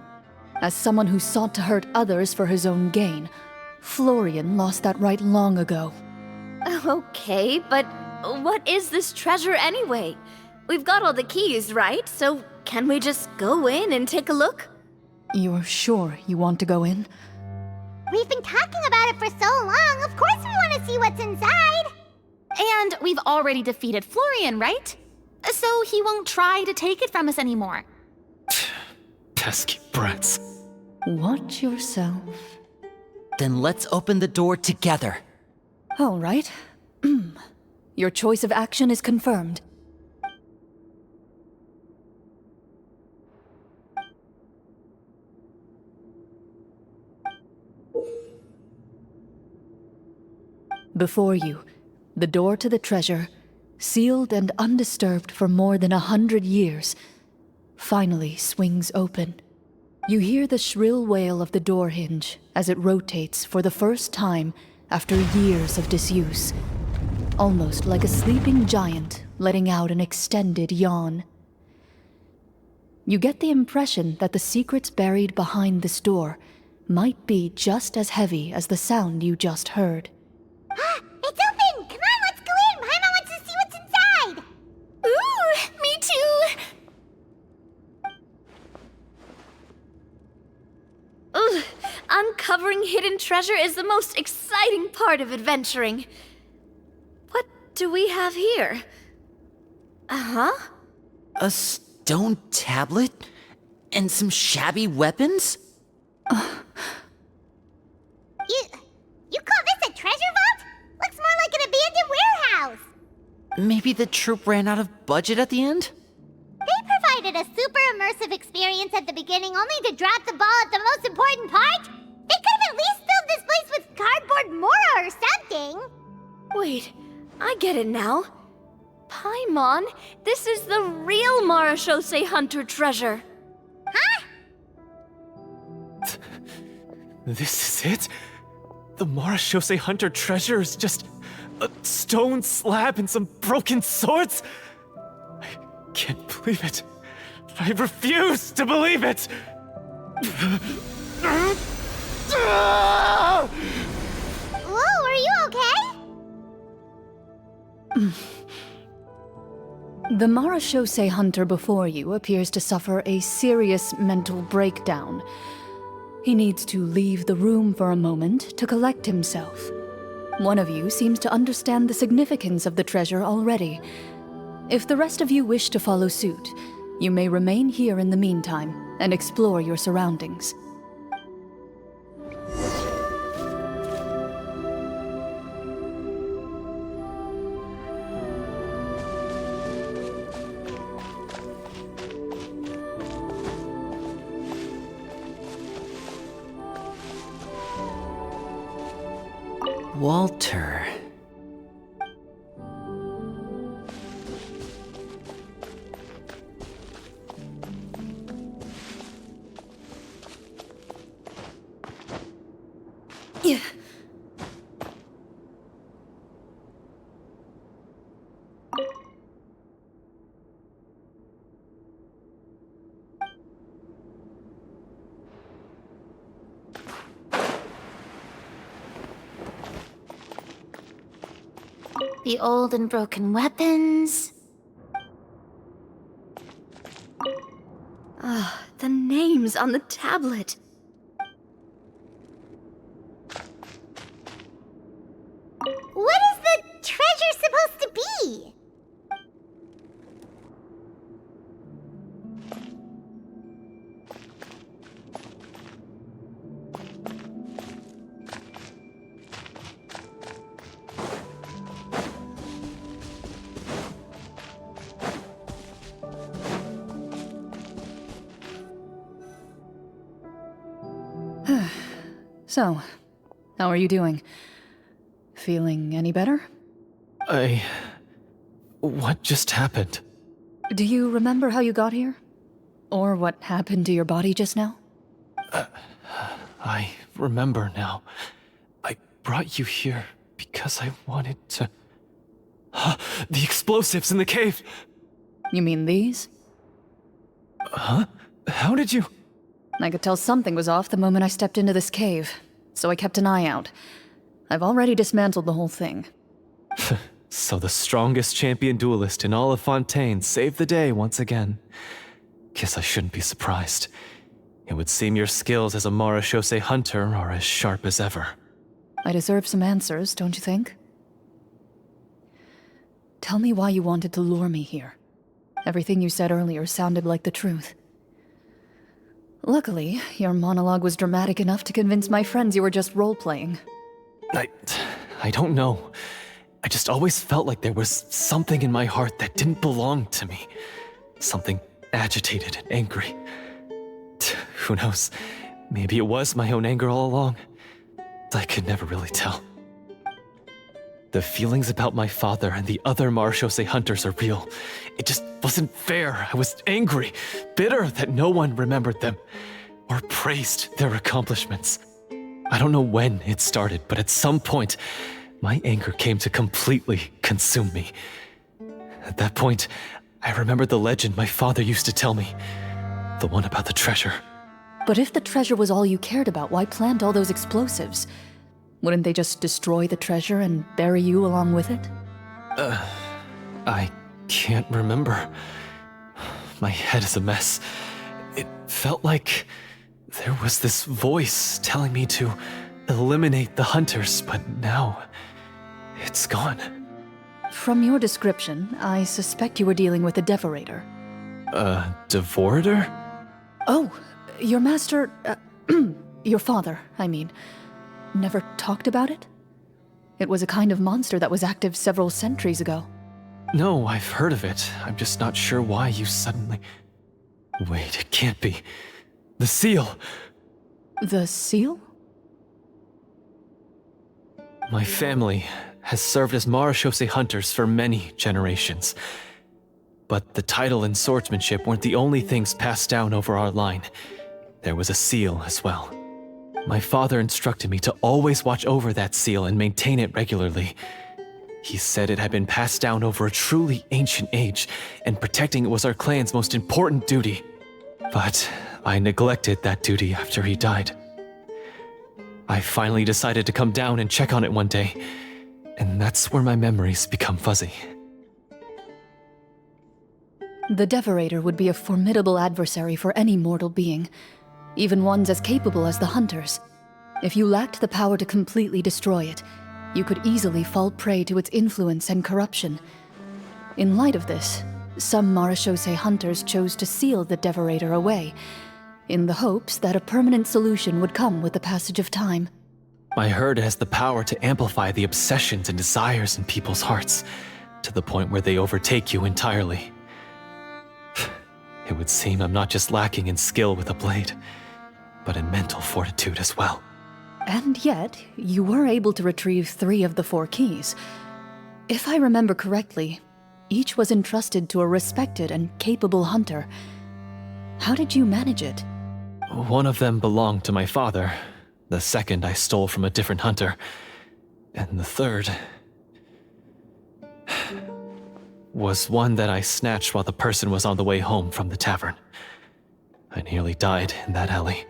As someone who sought to hurt others for his own gain, Florian lost that right long ago. Okay, but what is this treasure anyway? We've got all the keys, right? So can we just go in and take a look? You're sure you want to go in? We've been talking about it for so long, of course we want to see what's inside! And we've already defeated Florian, right? So he won't try to take it from us anymore. Pesky brats. Watch yourself. Then let's open the door together. All right. Your choice of action is confirmed. Before you, the door to the treasure, sealed and undisturbed for more than 100 years, finally swings open. You hear the shrill wail of the door hinge as it rotates for the first time after years of disuse, almost like a sleeping giant letting out an extended yawn. You get the impression that the secrets buried behind this door might be just as heavy as the sound you just heard. It's open! Come on, let's go in! Paimon wants to see what's inside! Ooh, me too! Ugh, uncovering hidden treasure is the most exciting part of adventuring. What do we have here? Uh-huh. A stone tablet? And some shabby weapons? You call this a treasure vault? Looks more like an abandoned warehouse! Maybe the troupe ran out of budget at the end? They provided a super immersive experience at the beginning only to drop the ball at the most important part? They could have at least filled this place with cardboard mora or something! Wait, I get it now. Paimon, this is the real Marashose hunter treasure. Huh? This is it? The Marashose hunter treasure is just a stone slab and some broken swords? I can't believe it. I refuse to believe it! Whoa, are you okay? The Marashose hunter before you appears to suffer a serious mental breakdown. He needs to leave the room for a moment to collect himself. One of you seems to understand the significance of the treasure already. If the rest of you wish to follow suit, you may remain here in the meantime and explore your surroundings. Walter. Yeah. The old and broken weapons. The names on the tablet. So, how are you doing? Feeling any better? What just happened? Do you remember how you got here? Or what happened to your body just now? I remember now. I brought you here because I wanted to... The explosives in the cave! You mean these? Huh? How did you... I could tell something was off the moment I stepped into this cave, so I kept an eye out. I've already dismantled the whole thing. So the strongest champion duelist in all of Fontaine saved the day once again. Guess I shouldn't be surprised. It would seem your skills as a Marechaussee hunter are as sharp as ever. I deserve some answers, don't you think? Tell me why you wanted to lure me here. Everything you said earlier sounded like the truth. Luckily, your monologue was dramatic enough to convince my friends you were just role-playing. I don't know. I just always felt like there was something in my heart that didn't belong to me. Something agitated and angry. Who knows? Maybe it was my own anger all along. I could never really tell. The feelings about my father and the other Marechaussee hunters are real. It just wasn't fair. I was angry, bitter that no one remembered them or praised their accomplishments. I don't know when it started, but at some point, my anger came to completely consume me. At that point, I remembered the legend my father used to tell me. The one about the treasure. But if the treasure was all you cared about, why plant all those explosives? Wouldn't they just destroy the treasure and bury you along with it? I can't remember. My head is a mess. It felt like there was this voice telling me to eliminate the hunters, but now it's gone. From your description, I suspect you were dealing with a devorator. Devorator? Oh, your master, your father, I mean, never talked about it? It was a kind of monster that was active several centuries ago. No, I've heard of it. I'm just not sure why you suddenly... Wait, it can't be. The seal! The seal? My family has served as Marechaussee hunters for many generations. But the title and swordsmanship weren't the only things passed down over our line. There was a seal as well. My father instructed me to always watch over that seal and maintain it regularly. He said it had been passed down over a truly ancient age, and protecting it was our clan's most important duty. But I neglected that duty after he died. I finally decided to come down and check on it one day, and that's where my memories become fuzzy. The Devorator would be a formidable adversary for any mortal being, even ones as capable as the Hunters. If you lacked the power to completely destroy it, you could easily fall prey to its influence and corruption. In light of this, some Marechaussee hunters chose to seal the Devorator away, in the hopes that a permanent solution would come with the passage of time. I heard it has the power to amplify the obsessions and desires in people's hearts, to the point where they overtake you entirely. It would seem I'm not just lacking in skill with a blade, but in mental fortitude as well. And yet, you were able to retrieve 3 of the 4 keys. If I remember correctly, each was entrusted to a respected and capable hunter. How did you manage it? One of them belonged to my father. The second I stole from a different hunter. And the third... was one that I snatched while the person was on the way home from the tavern. I nearly died in that alley.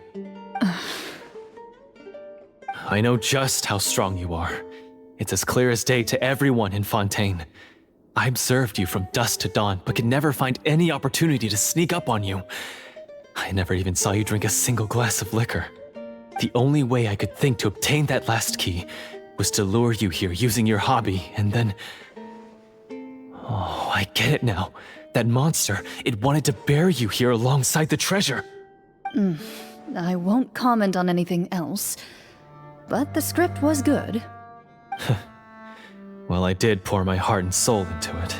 I know just how strong you are. It's as clear as day to everyone in Fontaine. I observed you from dusk to dawn, but could never find any opportunity to sneak up on you. I never even saw you drink a single glass of liquor. The only way I could think to obtain that last key was to lure you here using your hobby, and then... Oh, I get it now. That monster, it wanted to bury you here alongside the treasure. I won't comment on anything else, but the script was good. Well, I did pour my heart and soul into it.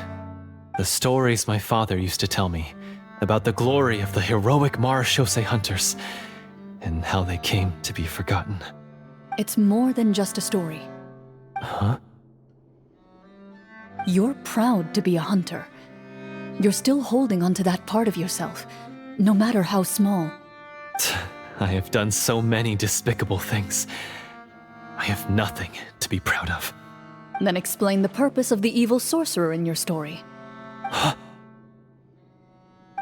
The stories my father used to tell me about the glory of the heroic Marechaussee hunters. and how they came to be forgotten. It's more than just a story. Huh? You're proud to be a hunter. You're still holding onto that part of yourself, no matter how small. I have done so many despicable things. I have nothing to be proud of. Then explain the purpose of the evil sorcerer in your story.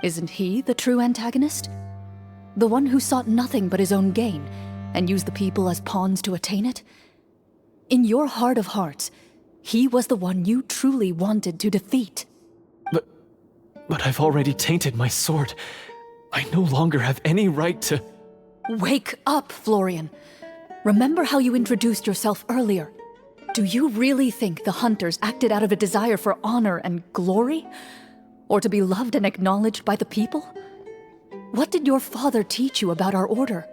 Isn't he the true antagonist? The one who sought nothing but his own gain, and used the people as pawns to attain it? In your heart of hearts, he was the one you truly wanted to defeat. But I've already tainted my sword. I no longer have any right to... Wake up, Florian. Remember how you introduced yourself earlier. Do you really think the hunters acted out of a desire for honor and glory? Or to be loved and acknowledged by the people? What did your father teach you about our order?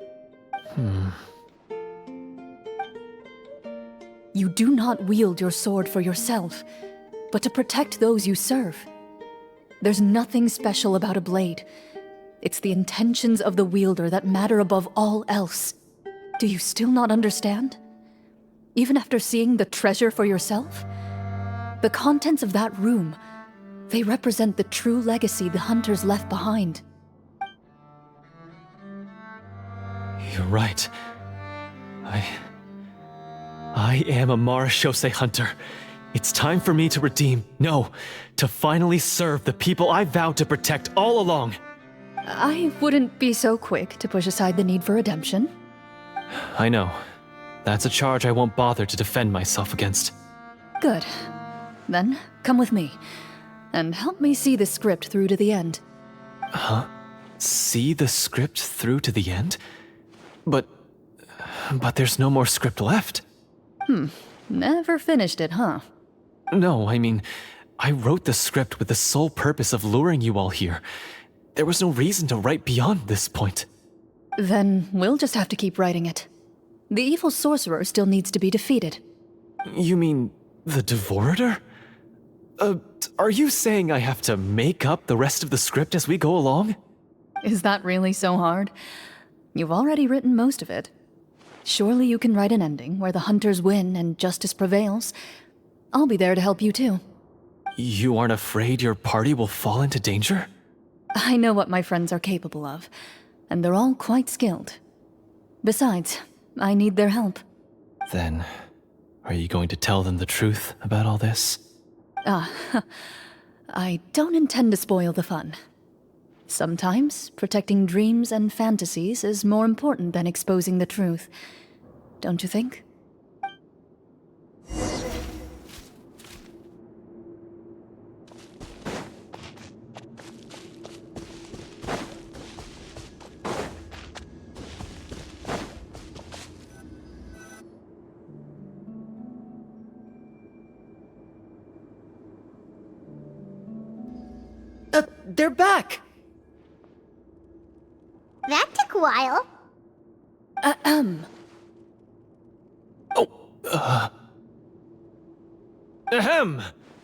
You do not wield your sword for yourself, but to protect those you serve. There's nothing special about a blade. It's the intentions of the wielder that matter above all else. Do you still not understand? Even after seeing the treasure for yourself? The contents of that room, they represent the true legacy the hunters left behind. You're right. I am a Marashose hunter. It's time for me to redeem, to finally serve the people I vowed to protect all along. I wouldn't be so quick to push aside the need for redemption. I know. That's a charge I won't bother to defend myself against. Good. Then, come with me, and help me see the script through to the end. Huh? See the script through to the end? But there's no more script left. Never finished it, huh? No, I mean, I wrote the script with the sole purpose of luring you all here. There was no reason to write beyond this point. Then we'll just have to keep writing it. The evil sorcerer still needs to be defeated. You mean the Devorator? Are you saying I have to make up the rest of the script as we go along? Is that really so hard? You've already written most of it. Surely you can write an ending where the hunters win and justice prevails. I'll be there to help you too. You aren't afraid your party will fall into danger? I know what my friends are capable of, and they're all quite skilled. Besides, I need their help. Then, are you going to tell them the truth about all this? I don't intend to spoil the fun. Sometimes, protecting dreams and fantasies is more important than exposing the truth. Don't you think? They're back! That took a while. Ahem!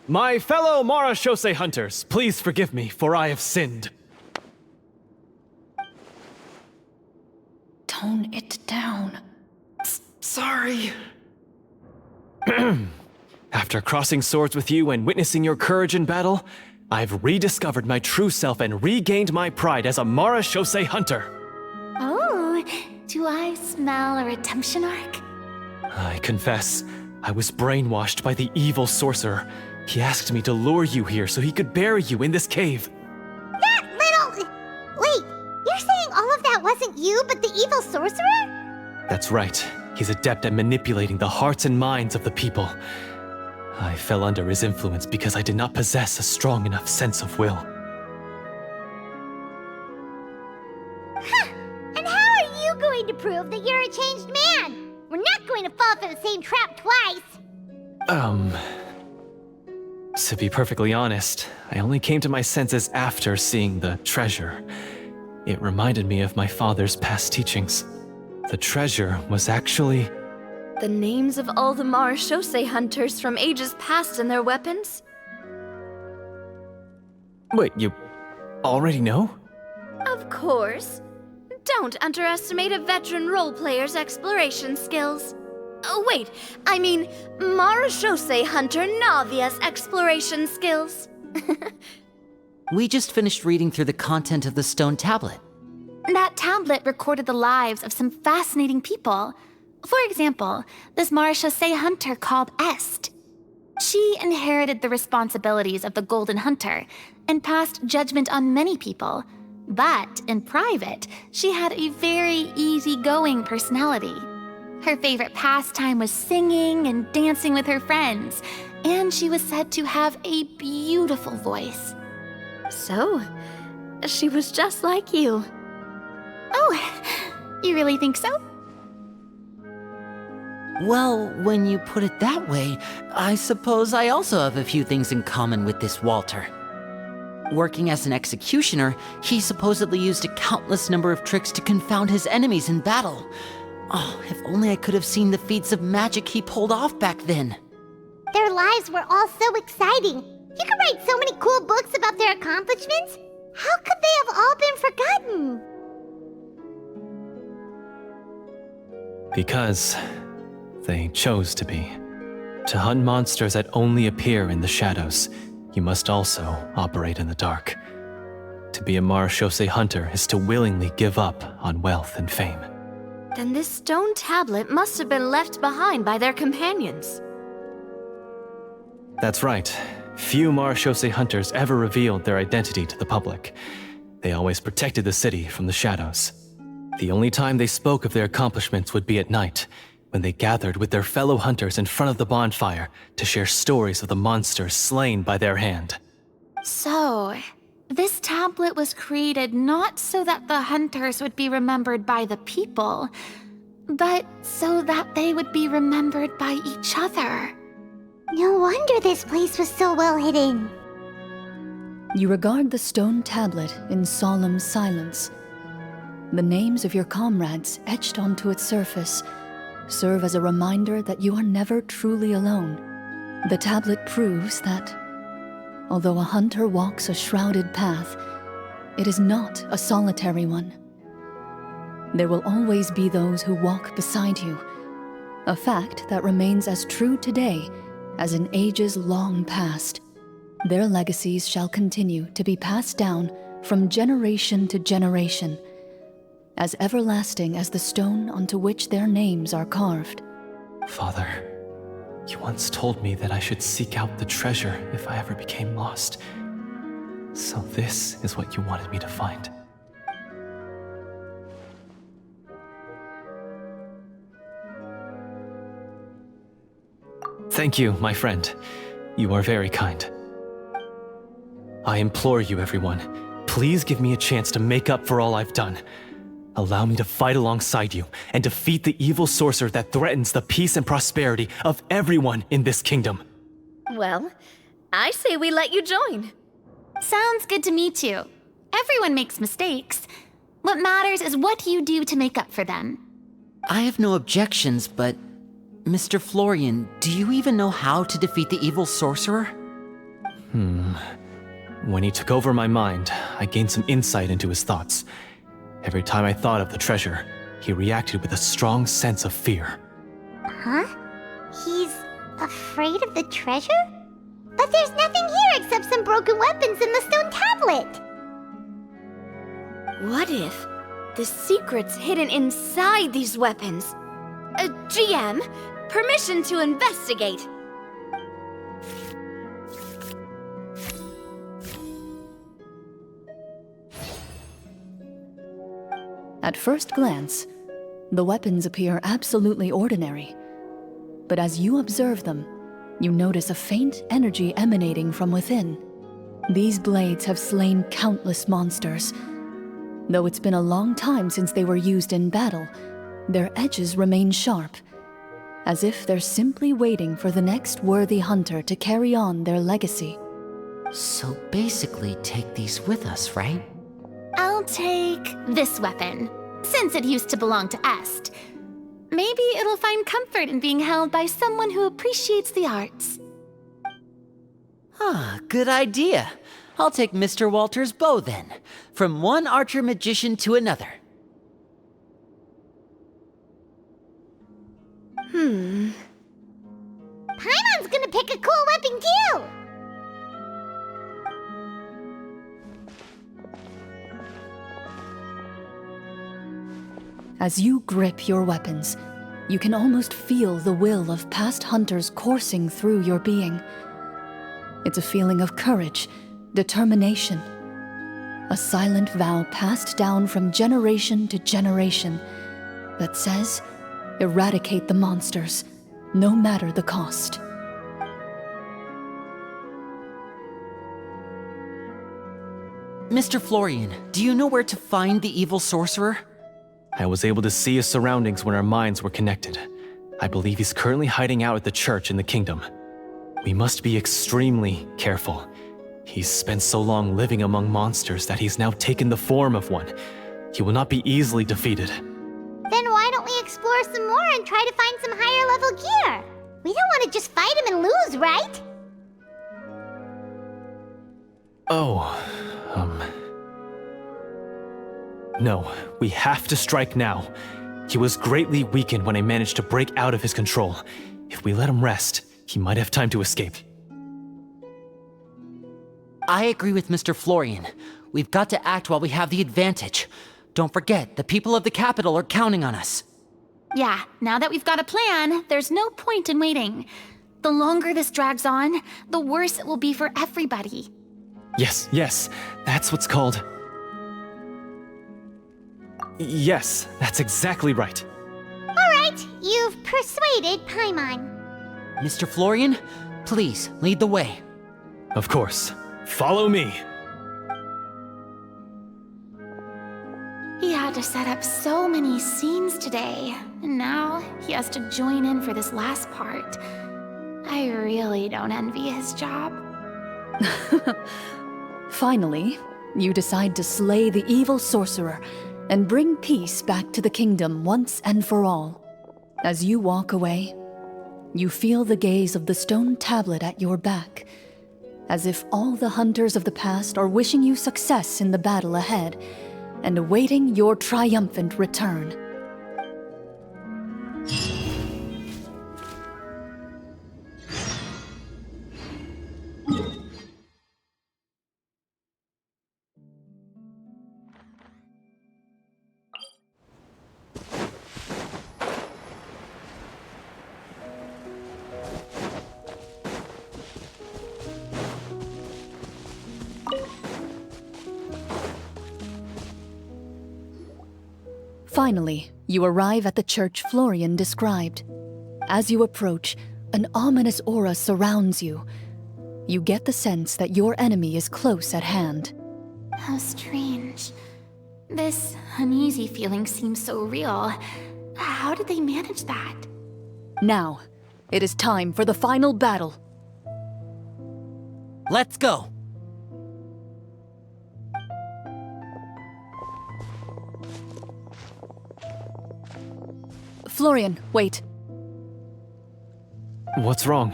My fellow Marashose hunters, please forgive me, for I have sinned. Tone it down. Sorry. After crossing swords with you and witnessing your courage in battle, I've rediscovered my true self and regained my pride as a Marashose hunter. Oh, do I smell a redemption arc? I confess, I was brainwashed by the evil sorcerer. He asked me to lure you here so he could bury you in this cave. That little... Wait, you're saying all of that wasn't you, but the evil sorcerer? That's right. He's adept at manipulating the hearts and minds of the people. I fell under his influence because I did not possess a strong enough sense of will. And how are you going to prove that you're a changed man? We're not going to fall for the same trap twice. To be perfectly honest, I only came to my senses after seeing the treasure. It reminded me of my father's past teachings. The treasure was actually... The names of all the Marashose hunters from ages past and their weapons? Wait, you already know? Of course. don't underestimate a veteran role-player's exploration skills. Oh, wait, I mean Marashose Hunter Navia's exploration skills. We just finished reading through the content of the stone tablet. That tablet recorded the lives of some fascinating people. For example, this Marashose Hunter called Est. She inherited the responsibilities of the Golden Hunter and passed judgment on many people. But in private, she had a very easygoing personality. Her favorite pastime was singing and dancing with her friends, and she was said to have a beautiful voice. So, she was just like you. Oh, you really think so? Well, when you put it that way, I suppose I also have a few things in common with this Walter. Working as an executioner, he supposedly used a countless number of tricks to confound his enemies in battle. Oh, if only I could have seen the feats of magic he pulled off back then. Their lives were all so exciting. You could write so many cool books about their accomplishments. How could they have all been forgotten? Because they chose to be. To hunt monsters that only appear in the shadows, you must also operate in the dark. To be a Marashose hunter is to willingly give up on wealth and fame. Then this stone tablet must have been left behind by their companions. That's right. Few Marashose hunters ever revealed their identity to the public. They always protected the city from the shadows. The only time they spoke of their accomplishments would be at night, when they gathered with their fellow hunters in front of the bonfire to share stories of the monsters slain by their hand. So, this tablet was created not so that the hunters would be remembered by the people, but so that they would be remembered by each other. No wonder this place was so well hidden. You regard the stone tablet in solemn silence. The names of your comrades etched onto its surface serve as a reminder that you are never truly alone. The tablet proves that, although a hunter walks a shrouded path, it is not a solitary one. There will always be those who walk beside you, a fact that remains as true today as in ages long past. Their legacies shall continue to be passed down from generation to generation, as everlasting as the stone onto which their names are carved. Father, you once told me that I should seek out the treasure if I ever became lost. So this is what you wanted me to find. Thank you, my friend. You are very kind. I implore you, everyone, please give me a chance to make up for all I've done. Allow me to fight alongside you and defeat the evil sorcerer that threatens the peace and prosperity of everyone in this kingdom. Well, I say we let you join. Sounds good to me too. Everyone makes mistakes. What matters is what you do to make up for them. I have no objections, but Mr. Florian, do you even know how to defeat the evil sorcerer? When he took over my mind, I gained some insight into his thoughts. Every time I thought of the treasure, he reacted with a strong sense of fear. Huh? He's afraid of the treasure? But there's nothing here except some broken weapons in the stone tablet! What if the secret's hidden inside these weapons? GM, permission to investigate. At first glance, the weapons appear absolutely ordinary. But as you observe them, you notice a faint energy emanating from within. These blades have slain countless monsters. Though it's been a long time since they were used in battle, their edges remain sharp, as if they're simply waiting for the next worthy hunter to carry on their legacy. So basically take these with us, right? I'll take this weapon, since it used to belong to Est. Maybe it'll find comfort in being held by someone who appreciates the arts. Good idea. I'll take Mr. Walter's bow then, from one archer magician to another. Paimon's gonna pick a cool weapon too! As you grip your weapons, you can almost feel the will of past hunters coursing through your being. It's a feeling of courage, determination, a silent vow passed down from generation to generation that says, eradicate the monsters, no matter the cost. Mr. Florian, do you know where to find the evil sorcerer? I was able to see his surroundings when our minds were connected. I believe he's currently hiding out at the church in the kingdom. We must be extremely careful. He's spent so long living among monsters that he's now taken the form of one. He will not be easily defeated. Then why don't we explore some more and try to find some higher level gear? We don't want to just fight him and lose, right? No, we have to strike now. He was greatly weakened when I managed to break out of his control. If we let him rest, he might have time to escape. I agree with Mr. Florian. We've got to act while we have the advantage. Don't forget, the people of the capital are counting on us. Yeah, now that we've got a plan, there's no point in waiting. The longer this drags on, the worse it will be for everybody. Yes, that's what's called... Yes, that's exactly right. Alright, you've persuaded Paimon. Mr. Florian, please lead the way. Of course. Follow me. He had to set up so many scenes today, and now he has to join in for this last part. I really don't envy his job. Finally, you decide to slay the evil sorcerer and bring peace back to the kingdom once and for all. As you walk away, you feel the gaze of the stone tablet at your back, as if all the hunters of the past are wishing you success in the battle ahead and awaiting your triumphant return. Finally, you arrive at the church Florian described. As you approach, an ominous aura surrounds you. You get the sense that your enemy is close at hand. How strange. This uneasy feeling seems so real. How did they manage that? Now, it is time for the final battle. Let's go! Florian, wait. What's wrong?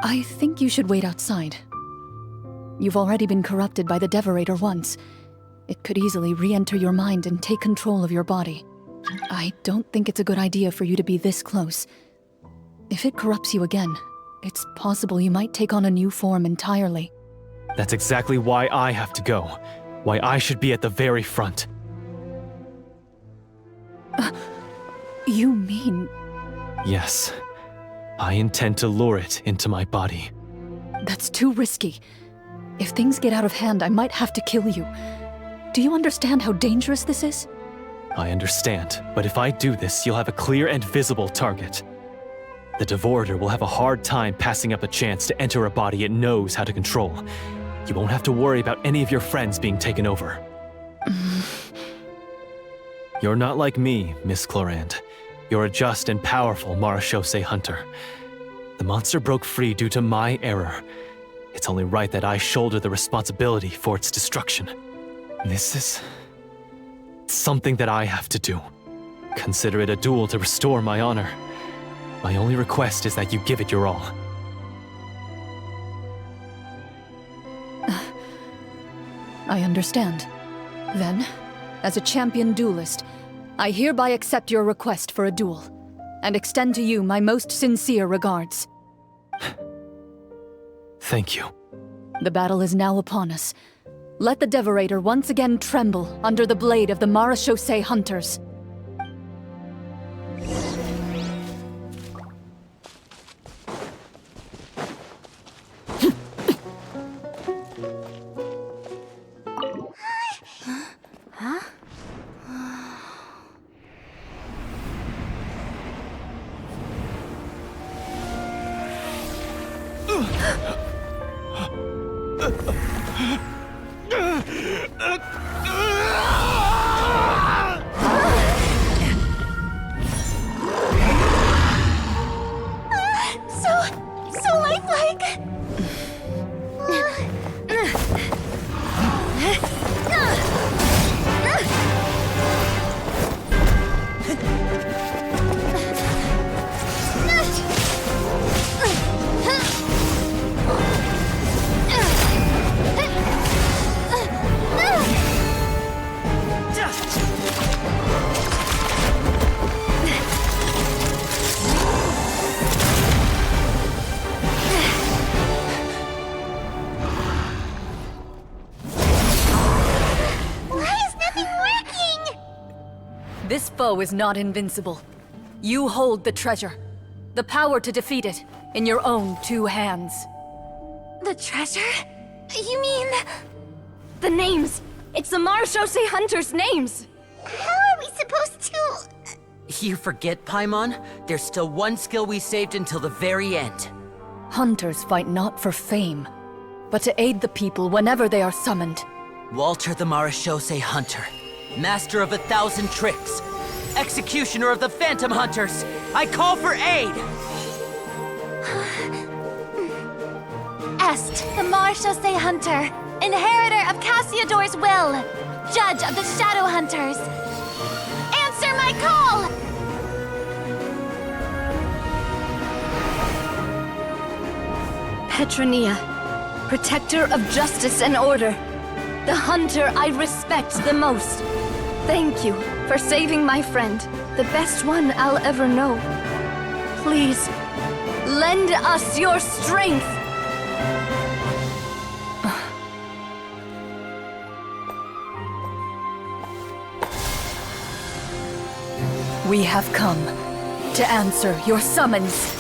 I think you should wait outside. You've already been corrupted by the Devorator once. It could easily re-enter your mind and take control of your body. I don't think it's a good idea for you to be this close. If it corrupts you again, it's possible you might take on a new form entirely. That's exactly why I have to go. Why I should be at the very front. You mean... Yes. I intend to lure it into my body. That's too risky. If things get out of hand, I might have to kill you. Do you understand how dangerous this is? I understand, but if I do this, you'll have a clear and visible target. The Devorator will have a hard time passing up a chance to enter a body it knows how to control. You won't have to worry about any of your friends being taken over. You're not like me, Miss Clorinde. You're a just and powerful Marechaussee hunter. The monster broke free due to my error. It's only right that I shoulder the responsibility for its destruction. This is... something that I have to do. Consider it a duel to restore my honor. My only request is that you give it your all. I understand. Then, as a champion duelist, I hereby accept your request for a duel. and extend to you my most sincere regards. Thank you. The battle is now upon us. Let the Devorator once again tremble under the blade of the Marechaussee hunters. So lifelike! This foe is not invincible. You hold the treasure. The power to defeat it in your own 2 hands. The treasure? You mean... The names! It's the Marechaussee hunters' names! How are we supposed to... You forget, Paimon? There's still one skill we saved until the very end. Hunters fight not for fame, but to aid the people whenever they are summoned. Walter the Marechaussee Hunter, master of 1,000 tricks, executioner of the Phantom Hunters, I call for aid! Est, the Marechaussee Hunter, inheritor of Cassiodor's will, judge of the Shadow Hunters. Answer my call! Petronia, protector of justice and order. The hunter I respect the most. Thank you for saving my friend, the best one I'll ever know. Please, lend us your strength! We have come to answer your summons.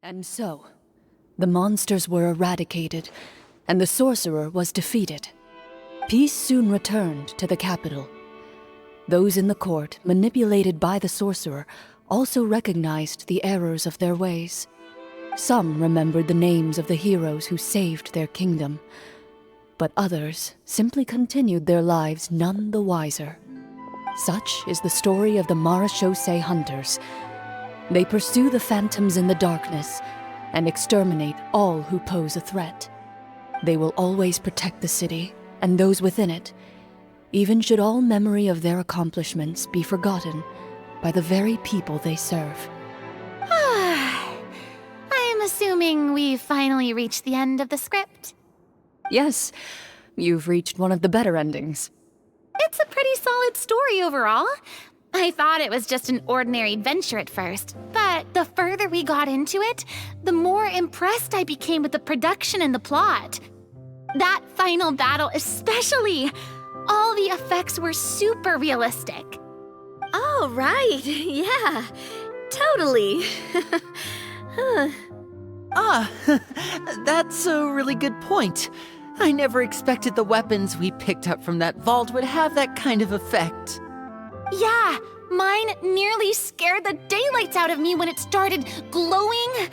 And so, the monsters were eradicated, and the sorcerer was defeated. Peace soon returned to the capital. Those in the court, manipulated by the sorcerer, also recognized the errors of their ways. Some remembered the names of the heroes who saved their kingdom, but others simply continued their lives none the wiser. Such is the story of the Marechaussee Hunters. They pursue the phantoms in the darkness and exterminate all who pose a threat. They will always protect the city and those within it, even should all memory of their accomplishments be forgotten by the very people they serve. I'm assuming we've finally reached the end of the script. Yes, you've reached one of the better endings. It's a pretty solid story overall. I thought it was just an ordinary adventure at first, but the further we got into it, the more impressed I became with the production and the plot. That final battle especially! All the effects were super realistic. Oh, right. Yeah, totally. That's a really good point. I never expected the weapons we picked up from that vault would have that kind of effect. Yeah, mine nearly scared the daylights out of me when it started glowing.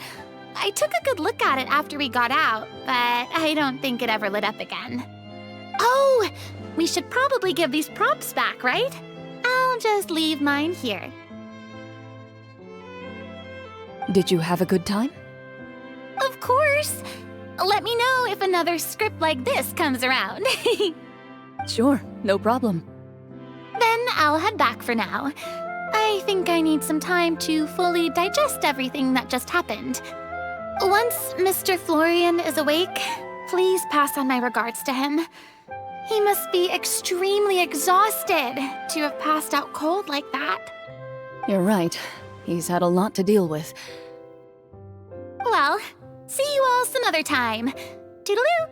I took a good look at it after we got out, but I don't think it ever lit up again. Oh, we should probably give these props back, right? I'll just leave mine here. Did you have a good time? Of course! Let me know if another script like this comes around. Sure, no problem. Then I'll head back for now. I think I need some time to fully digest everything that just happened. Once Mr. Florian is awake, please pass on my regards to him. He must be extremely exhausted to have passed out cold like that. You're right. He's had a lot to deal with. Well, see you all some other time. Toodaloo!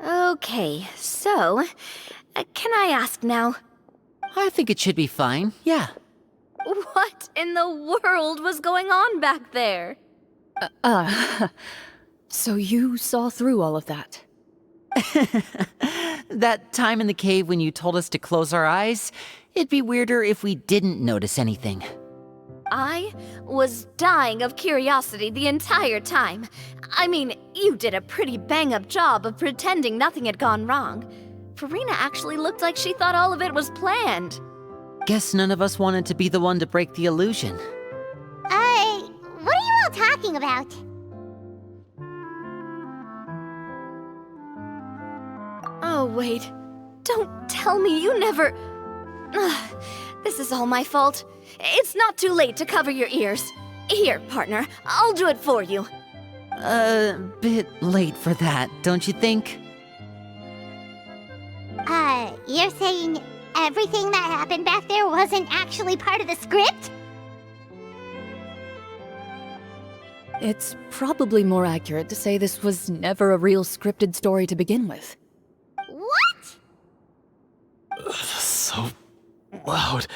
Okay, so, can I ask now, I think it should be fine, yeah. what in the world was going on back there? So you saw through all of that? That time in the cave when you told us to close our eyes, it'd be weirder if we didn't notice anything. I was dying of curiosity the entire time. I mean, you did a pretty bang-up job of pretending nothing had gone wrong. Farina actually looked like she thought all of it was planned. Guess none of us wanted to be the one to break the illusion. What are you all talking about? Oh, wait. Don't tell me you never... Ugh, this is all my fault. It's not too late to cover your ears. Here, partner, I'll do it for you. Bit late for that, don't you think? You're saying everything that happened back there wasn't actually part of the script? It's probably more accurate to say this was never a real scripted story to begin with. What? So loud.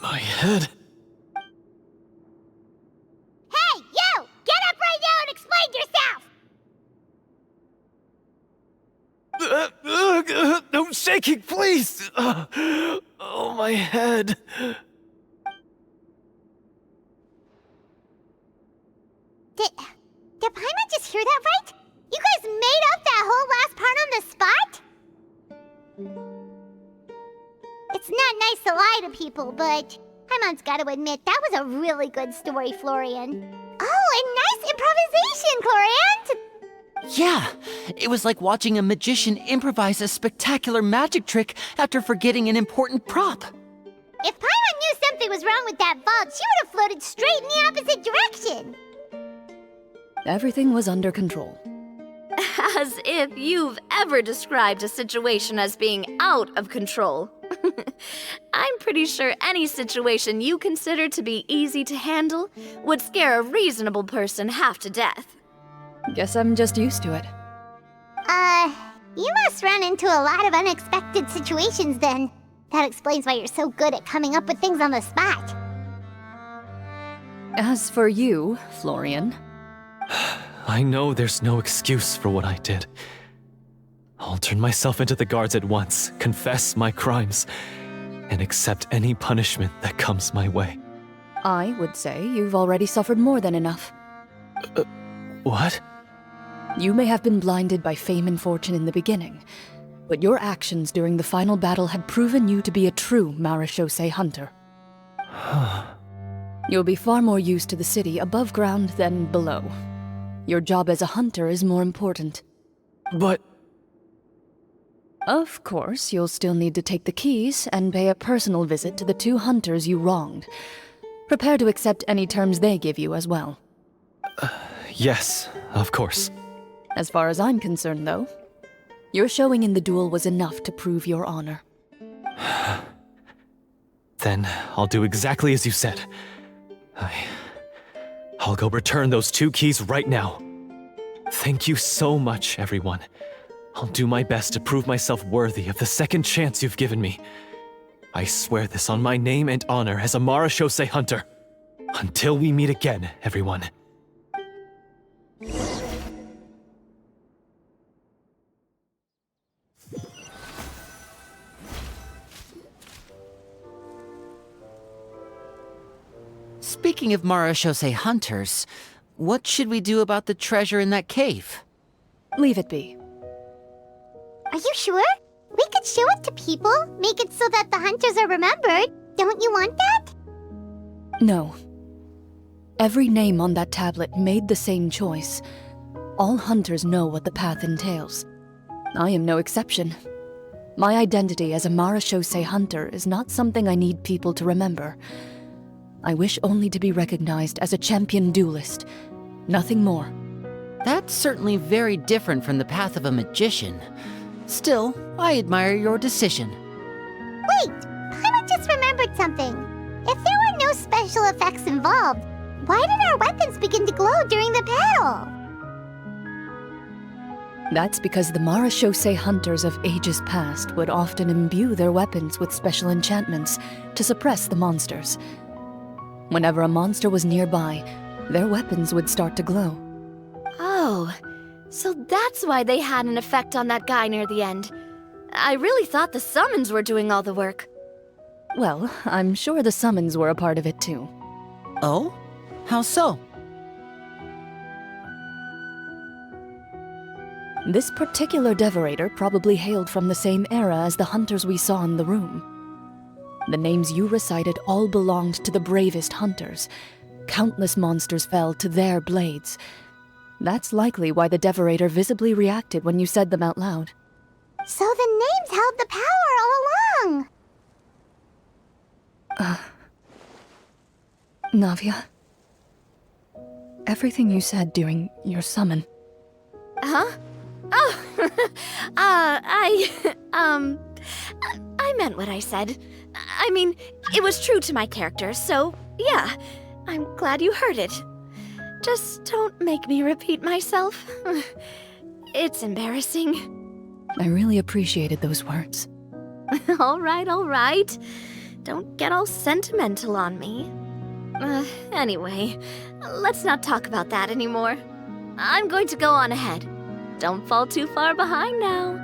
My head. Hey, you! Get up right now and explain yourself! No shaking, please! Oh, my head. Did Paimon just hear that right? You guys made up that whole last part on the spot? It's not nice to lie to people, but Paimon's gotta admit, that was a really good story, Florian. Oh, and nice improvisation, Clorinde! Yeah, it was like watching a magician improvise a spectacular magic trick after forgetting an important prop. If Paimon knew something was wrong with that vault, she would have floated straight in the opposite direction! Everything was under control. As if you've ever described a situation as being out of control. I'm pretty sure any situation you consider to be easy to handle would scare a reasonable person half to death. Guess I'm just used to it. You must run into a lot of unexpected situations then. That explains why you're so good at coming up with things on the spot. As for you, Florian... I know there's no excuse for what I did. I'll turn myself into the guards at once, confess my crimes, and accept any punishment that comes my way. I would say you've already suffered more than enough. What? You may have been blinded by fame and fortune in the beginning, but your actions during the final battle had proven you to be a true Marechaussee hunter. You'll be far more used to the city above ground than below. Your job as a hunter is more important. But... Of course, you'll still need to take the keys and pay a personal visit to the 2 hunters you wronged. Prepare to accept any terms they give you as well. Yes, of course. As far as I'm concerned, though, your showing in the duel was enough to prove your honor. Then I'll do exactly as you said. I'll go return those 2 keys right now. Thank you so much, everyone. I'll do my best to prove myself worthy of the second chance you've given me. I swear this on my name and honor as a Marechaussee hunter. Until we meet again, everyone. Speaking of Marechaussee hunters, what should we do about the treasure in that cave? Leave it be. Are you sure? We could show it to people, make it so that the hunters are remembered. Don't you want that? No. Every name on that tablet made the same choice. All hunters know what the path entails. I am no exception. My identity as a Marechaussee hunter is not something I need people to remember. I wish only to be recognized as a champion duelist, nothing more. That's certainly very different from the path of a magician. Still, I admire your decision. Wait, Paimon just remembered something. If there were no special effects involved, why did our weapons begin to glow during the battle? That's because the Marechaussee hunters of ages past would often imbue their weapons with special enchantments to suppress the monsters. Whenever a monster was nearby, their weapons would start to glow. Oh, so that's why they had an effect on that guy near the end. I really thought the summons were doing all the work. Well, I'm sure the summons were a part of it too. Oh? How so? This particular devorator probably hailed from the same era as the hunters we saw in the room. The names you recited all belonged to the bravest hunters. Countless monsters fell to their blades. That's likely why the devorator visibly reacted when you said them out loud. So the names held the power all along! Navia, everything you said during your summon. Huh? Oh, I meant what I said. I mean, it was true to my character, so yeah, I'm glad you heard it. Just don't make me repeat myself. It's embarrassing. I really appreciated those words. All right. Don't get all sentimental on me. Anyway, let's not talk about that anymore. I'm going to go on ahead. Don't fall too far behind now.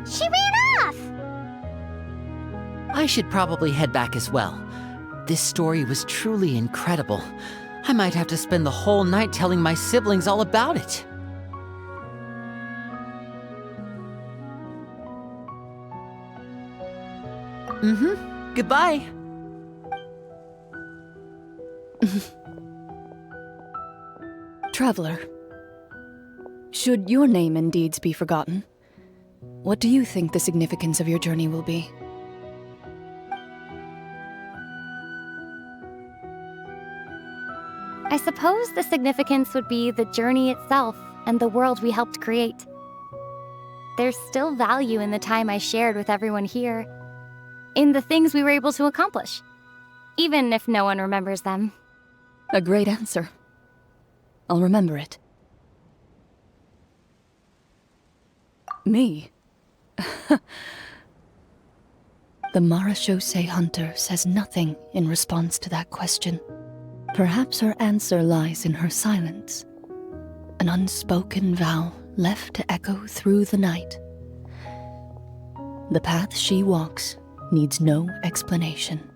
She ran off! I should probably head back as well. This story was truly incredible. I might have to spend the whole night telling my siblings all about it. Goodbye. Traveler, should your name and deeds be forgotten, what do you think the significance of your journey will be? I suppose the significance would be the journey itself and the world we helped create. There's still value in the time I shared with everyone here, in the things we were able to accomplish, even if no one remembers them. A great answer. I'll remember it. Me? The Marechaussee hunter says nothing in response to that question. Perhaps her answer lies in her silence, an unspoken vow left to echo through the night. The path she walks needs no explanation.